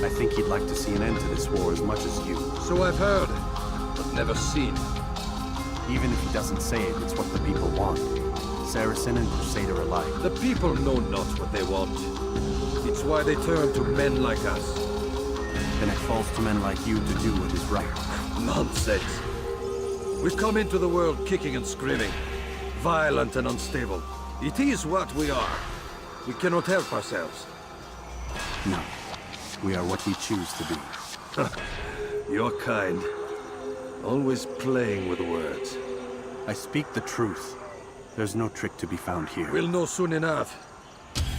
I think he'd like to see an end to this war as much as you. So I've heard, but never seen. Even if he doesn't say it, it's what the people want. Saracen and Crusader alike. The people know not what they want. It's why they turn to men like us. Then it falls to men like you to do what is right. Nonsense. We come into the world kicking and screaming, violent and unstable. It is what we are. We cannot help ourselves. No. We are what we choose to be. Your kind. Always playing with words. I speak the truth. There's no trick to be found here. We'll know soon enough.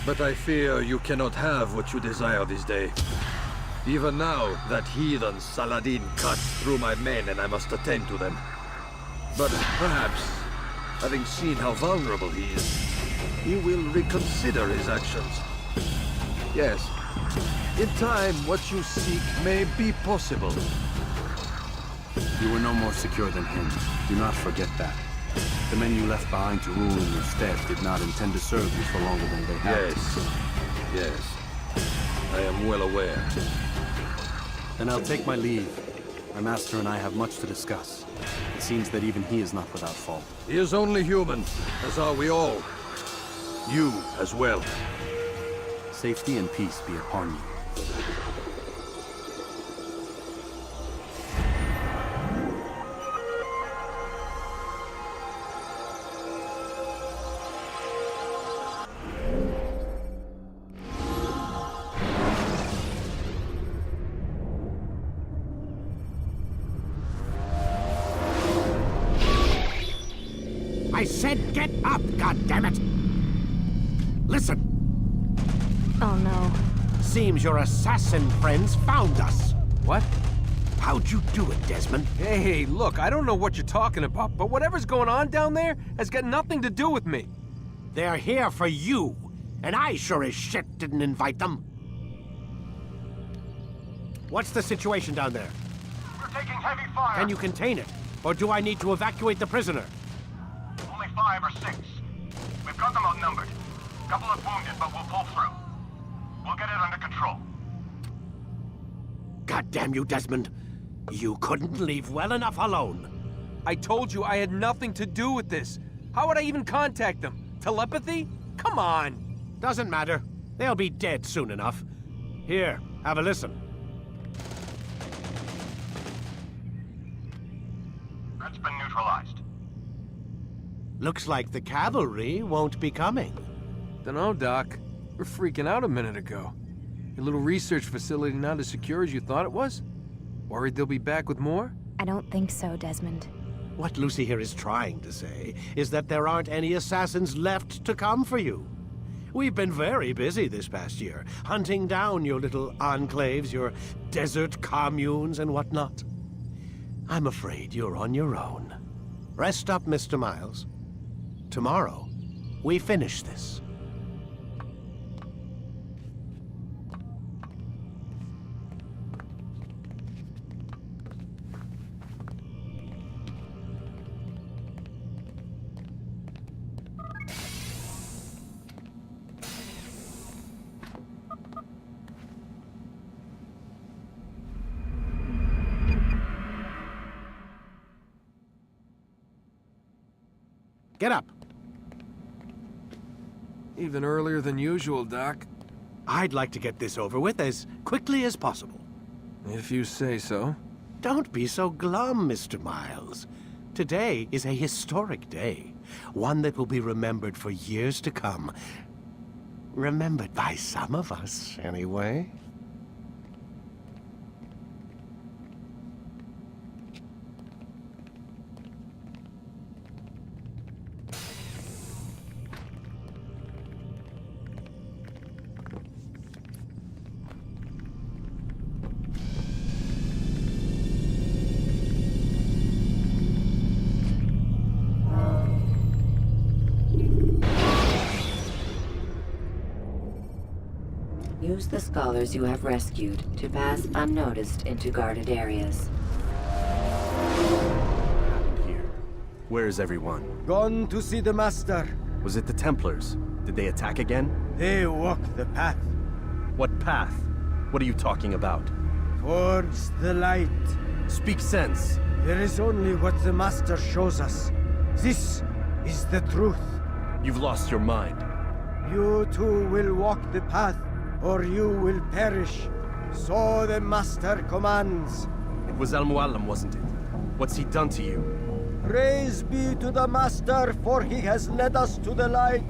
But I fear you cannot have what you desire this day. Even now, that heathen Saladin cuts through my men and I must attend to them. But perhaps, having seen how vulnerable he is, he will reconsider his actions. Yes, in time, what you seek may be possible. You were no more secure than him. Do not forget that. The men you left behind to rule in your stead did not intend to serve you for longer than they had. Yes. I am well aware. Then I'll take my leave. My master and I have much to discuss. It seems that even he is not without fault. He is only human, as are we all. You as well. Safety and peace be upon you. I said get up, goddammit! Listen. Oh no. Seems your assassin friends found us. What? How'd you do it, Desmond? Hey, look, I don't know what you're talking about, but whatever's going on down there has got nothing to do with me. They're here for you, and I sure as shit didn't invite them. What's the situation down there? We're taking heavy fire. Can you contain it? Or do I need to evacuate the prisoner? Only 5 or 6. We've got them outnumbered. Couple of wounded, but we'll pull through. We'll get it under control. God damn you, Desmond. You couldn't leave well enough alone. I told you I had nothing to do with this. How would I even contact them? Telepathy? Come on. Doesn't matter. They'll be dead soon enough. Here, have a listen. That's been neutralized. Looks like the cavalry won't be coming. Dunno, Doc. We're freaking out a minute ago. Your little research facility not as secure as you thought it was? Worried they'll be back with more? I don't think so, Desmond. What Lucy here is trying to say is that there aren't any assassins left to come for you. We've been very busy this past year, hunting down your little enclaves, your desert communes and whatnot. I'm afraid you're on your own. Rest up, Mr. Miles. Tomorrow, we finish this. Get up. Even earlier than usual, Doc. I'd like to get this over with as quickly as possible. If you say so. Don't be so glum, Mr. Miles. Today is a historic day. One that will be remembered for years to come. Remembered by some of us, anyway. Use the scholars you have rescued to pass unnoticed into guarded areas. Where is everyone? Gone to see the Master. Was it the Templars? Did they attack again? They walk the path. What path? What are you talking about? Towards the light. Speak sense. There is only what the Master shows us. This is the truth. You've lost your mind. You too will walk the path, or you will perish. So the Master commands. It was Al-Mualim, wasn't it? What's he done to you? Praise be to the Master, for he has led us to the light.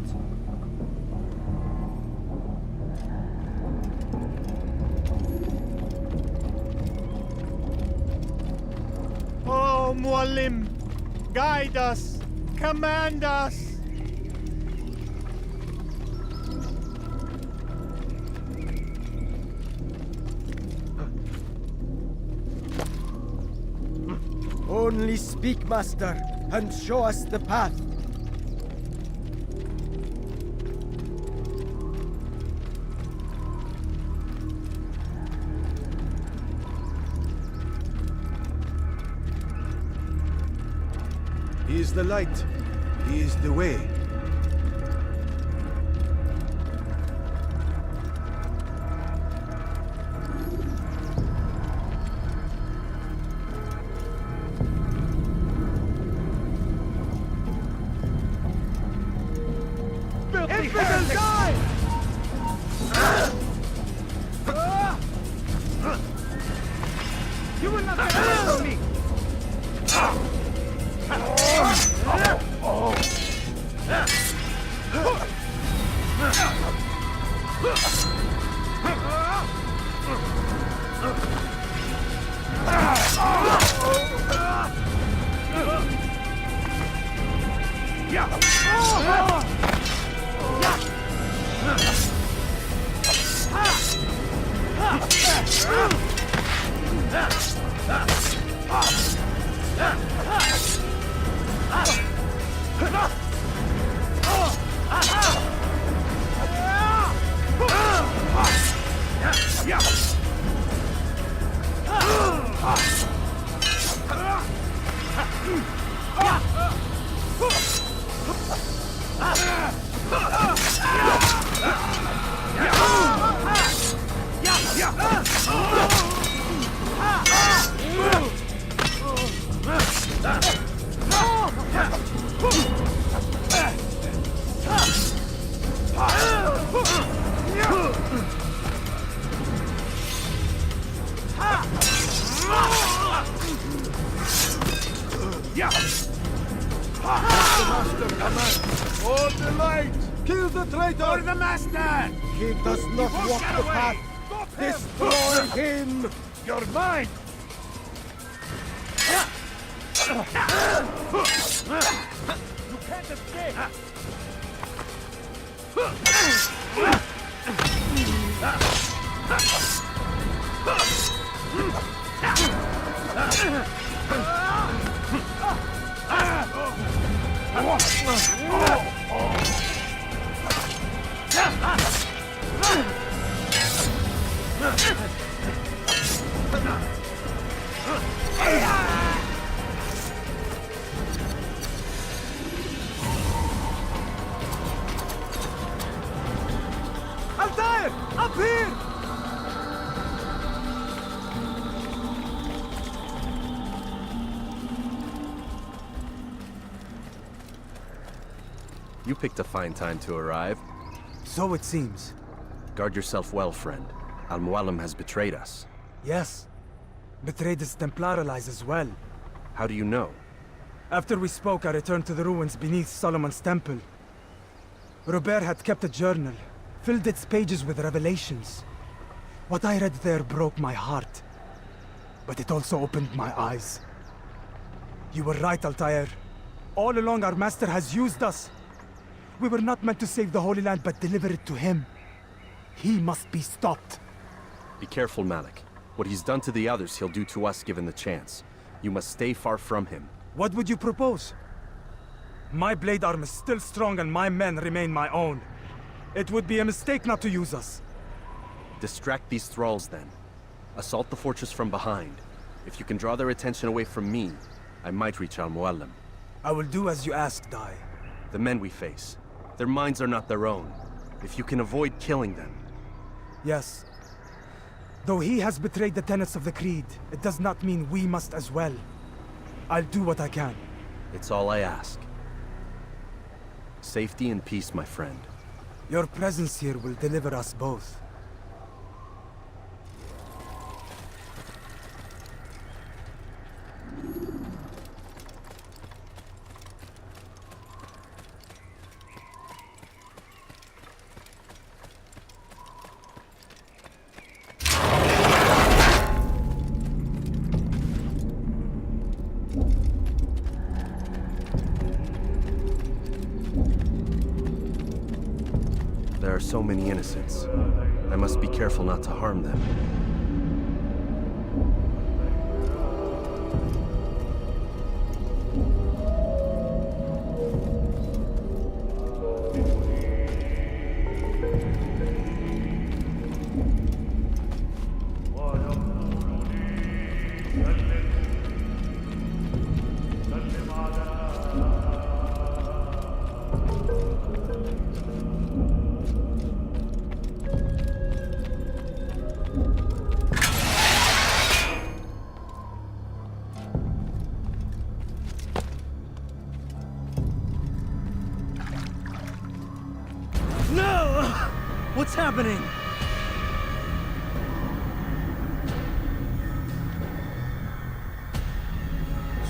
Oh, Mualim, guide us, command us. Only speak, Master, and show us the path. He is the light. He is the way. You will not get away from me! Yeah. Hold the light! Kill the traitor! For the master! He does not walk the path! Destroy him! You're mine! You can't escape! Altair! Up here! You picked a fine time to arrive. So it seems. Guard yourself well, friend. Al-Mualim has betrayed us. Yes. Betrayed his Templar allies as well. How do you know? After we spoke, I returned to the ruins beneath Solomon's temple. Robert had kept a journal, filled its pages with revelations. What I read there broke my heart. But it also opened my eyes. You were right, Altair. All along our master has used us. We were not meant to save the Holy Land, but deliver it to him. He must be stopped. Be careful, Malik. What he's done to the others, he'll do to us given the chance. You must stay far from him. What would you propose? My blade arm is still strong and my men remain my own. It would be a mistake not to use us. Distract these thralls, then. Assault the fortress from behind. If you can draw their attention away from me, I might reach Al-Mualim. I will do as you ask, Dai. The men we face, their minds are not their own. If you can avoid killing them. Yes. Though he has betrayed the tenets of the Creed, it does not mean we must as well. I'll do what I can. It's all I ask. Safety and peace, my friend. Your presence here will deliver us both. There are so many innocents. I must be careful not to harm them. No! What's happening?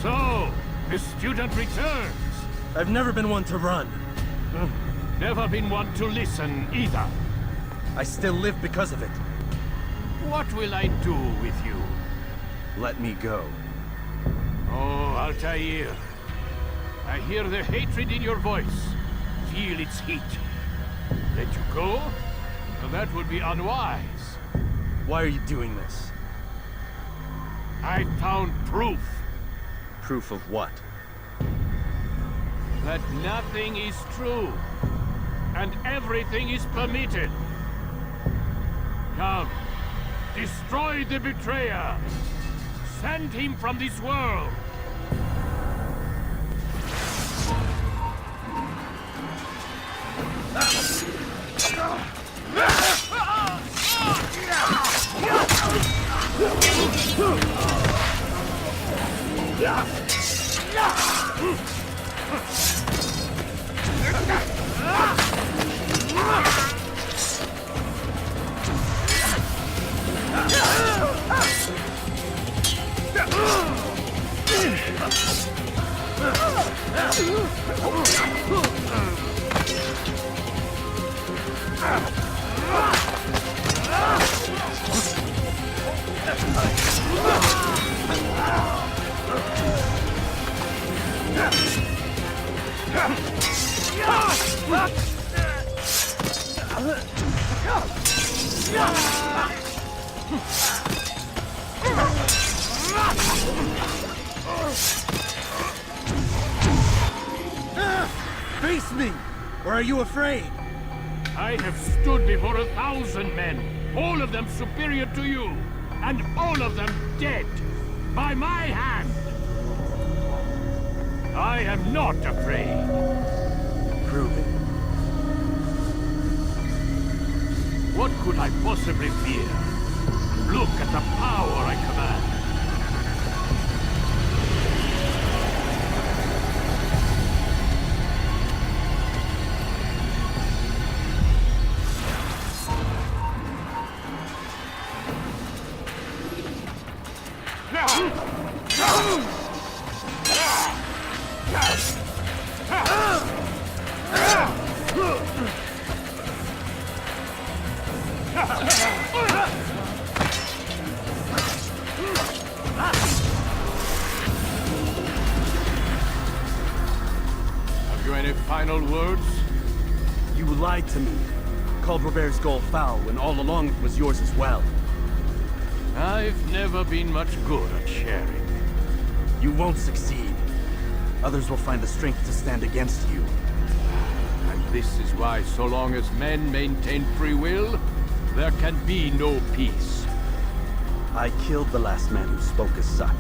So, the student returns. I've never been one to run. Never been one to listen either. I still live because of it. What will I do with you? Let me go. Oh, Altair. I hear the hatred in your voice. Feel its heat. Let you go? Well, that would be unwise. Why are you doing this? I found proof. Proof of what? That nothing is true, and everything is permitted. Come, destroy the betrayer. Send him from this world. Face me! Or are you afraid? I have stood before 1,000 men, all of them superior to you, and all of them dead, by my hand. I am not afraid. Prove it. What could I possibly fear? Look at the power I command. Have you any final words? You lied to me. Called Robert's goal foul when all along it was yours as well. I've never been much good at sharing. You won't succeed. Others will find the strength to stand against you. And this is why, so long as men maintain free will, there can be no peace. I killed the last man who spoke as such.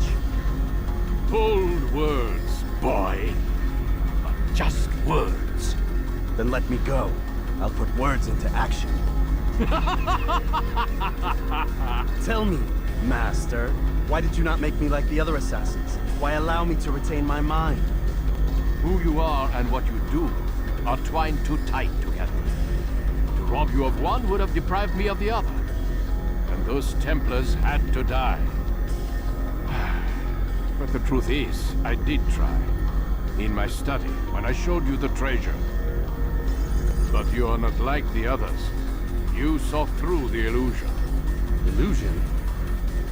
Bold words, boy. But just words. Then let me go. I'll put words into action. Tell me, Master, why did you not make me like the other assassins? Why allow me to retain my mind? Who you are and what you do are twined too tight together. To rob you of one would have deprived me of the other. And those Templars had to die. But the truth is, I did try. In my study, when I showed you the treasure. But you are not like the others. You saw through the illusion. Illusion?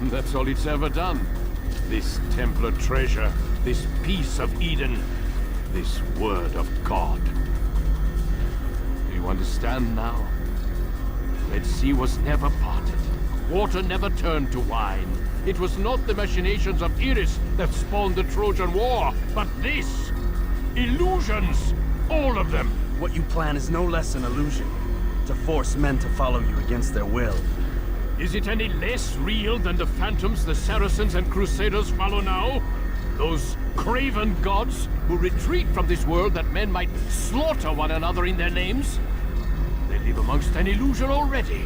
That's all it's ever done. This Templar treasure, this piece of Eden, this word of God. Do you understand now? Red Sea was never parted. Water never turned to wine. It was not the machinations of Iris that spawned the Trojan War, but this! Illusions! All of them! What you plan is no less an illusion. To force men to follow you against their will. Is it any less real than the phantoms the Saracens and Crusaders follow now? Those craven gods who retreat from this world that men might slaughter one another in their names? They live amongst an illusion already.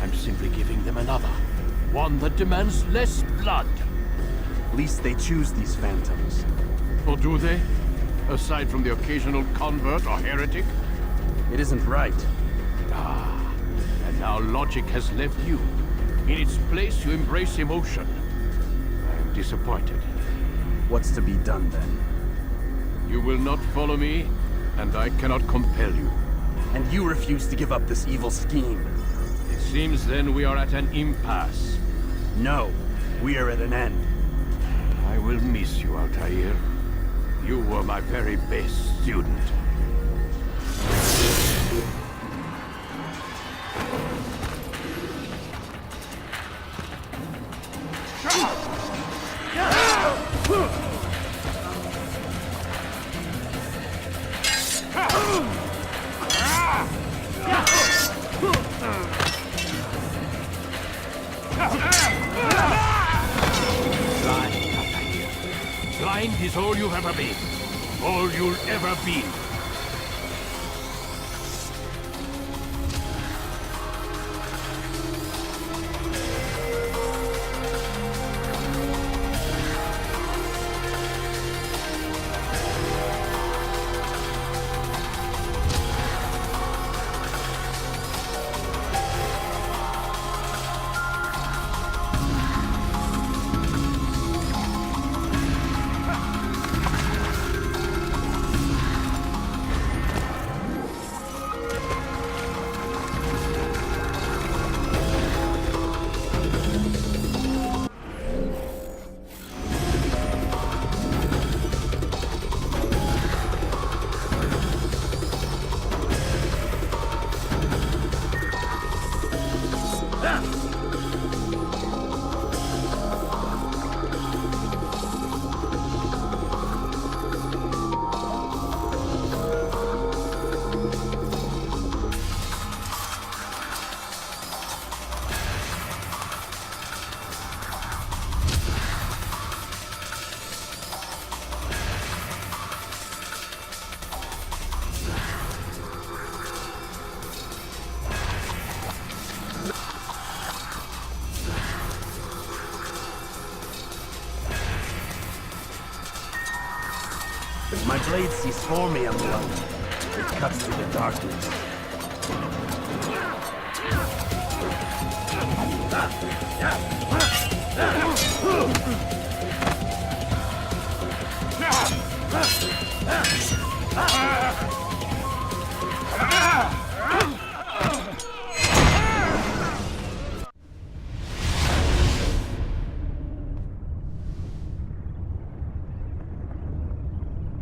I'm simply giving them another. One that demands less blood. At least they choose these phantoms. Or do they? Aside from the occasional convert or heretic? It isn't right. Ah, and now logic has left you. In its place, you embrace emotion. I am disappointed. What's to be done, then? You will not follow me, and I cannot compel you. And you refuse to give up this evil scheme. It seems then we are at an impasse. No, we are at an end. I will miss you, Altair. You were my very best student. Blind, Altair. Blind is all you've ever been. All you'll ever be. As my blade sees for me, I'm young. It cuts through the darkness.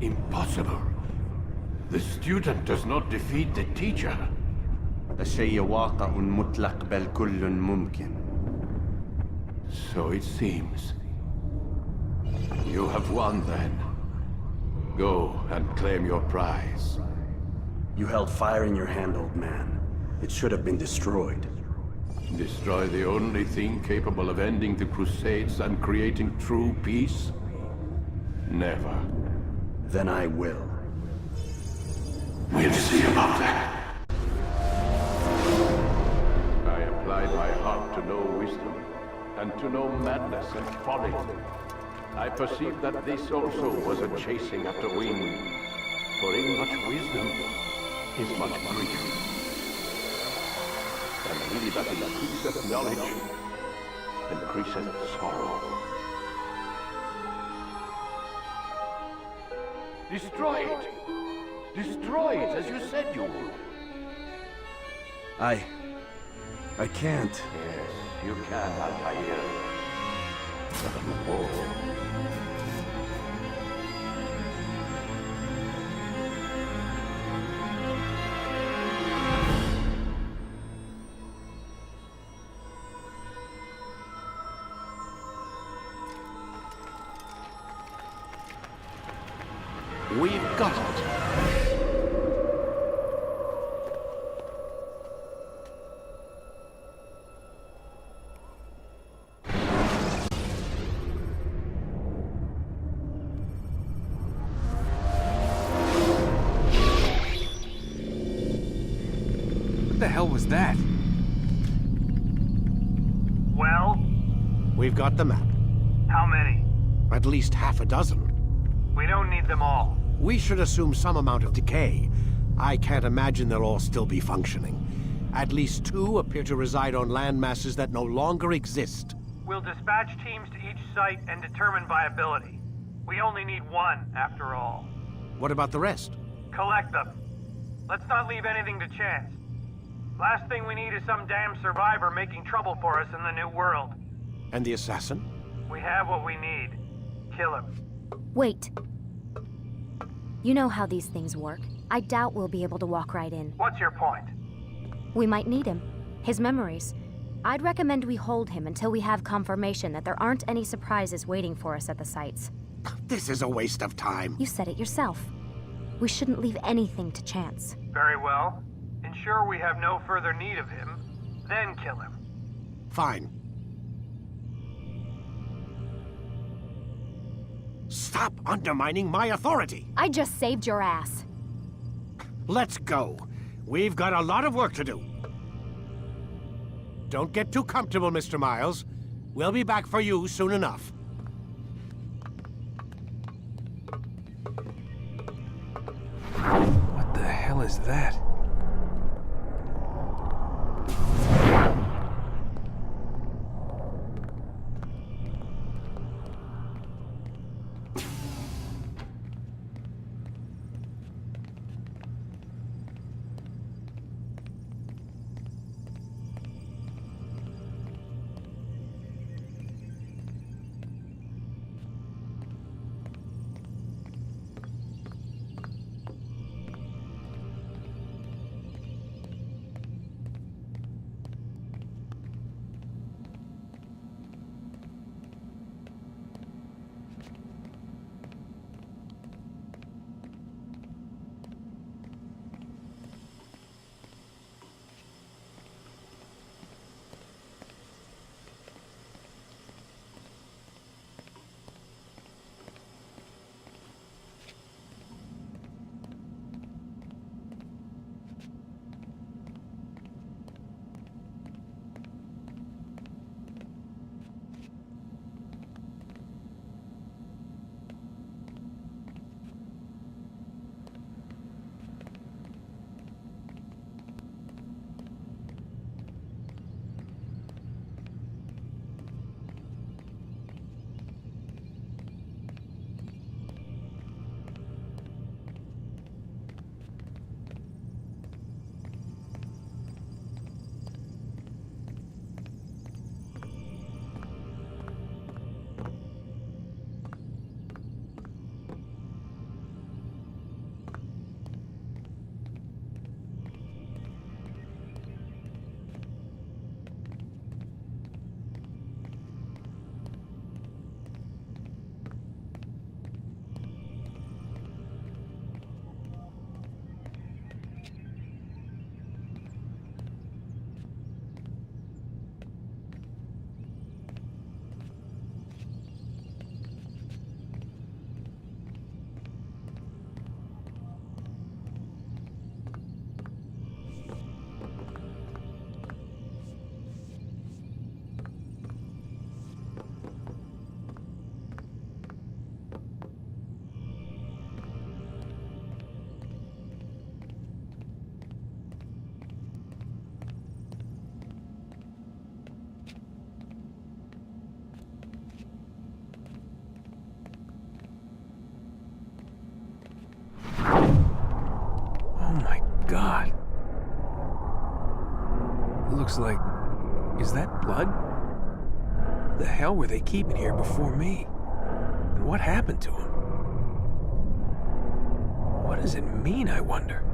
Impossible. The student does not defeat the teacher. الشيء واقع مطلق بل كل ممكن. So it seems. You have won then. Go and claim your prize. You held fire in your hand, old man. It should have been destroyed. Destroy the only thing capable of ending the Crusades and creating true peace? Never. Then I will. We'll see about that. I applied my heart to know wisdom, and to know madness and folly. I perceived that this also was a chasing after wind, for in much wisdom is much grief. And he that increaseth knowledge increaseth sorrow. Destroy it! Destroy it, as you said you would. I can't. Yes, you can, Altair. But you won't. We've got it. What the hell was that? Well? We've got the map. How many? At least half a dozen. We don't need them all. We should assume some amount of decay. I can't imagine they'll all still be functioning. At least 2 appear to reside on land masses that no longer exist. We'll dispatch teams to each site and determine viability. We only need 1, after all. What about the rest? Collect them. Let's not leave anything to chance. Last thing we need is some damn survivor making trouble for us in the new world. And the assassin? We have what we need. Kill him. Wait. You know how these things work. I doubt we'll be able to walk right in. What's your point? We might need him. His memories. I'd recommend we hold him until we have confirmation that there aren't any surprises waiting for us at the sites. This is a waste of time. You said it yourself. We shouldn't leave anything to chance. Very well. Ensure we have no further need of him, then kill him. Fine. Stop undermining my authority! I just saved your ass. Let's go. We've got a lot of work to do. Don't get too comfortable, Mr. Miles. We'll be back for you soon enough. What the hell is that? God. It looks like... Is that blood? The hell were they keeping here before me? And what happened to him? What does it mean, I wonder?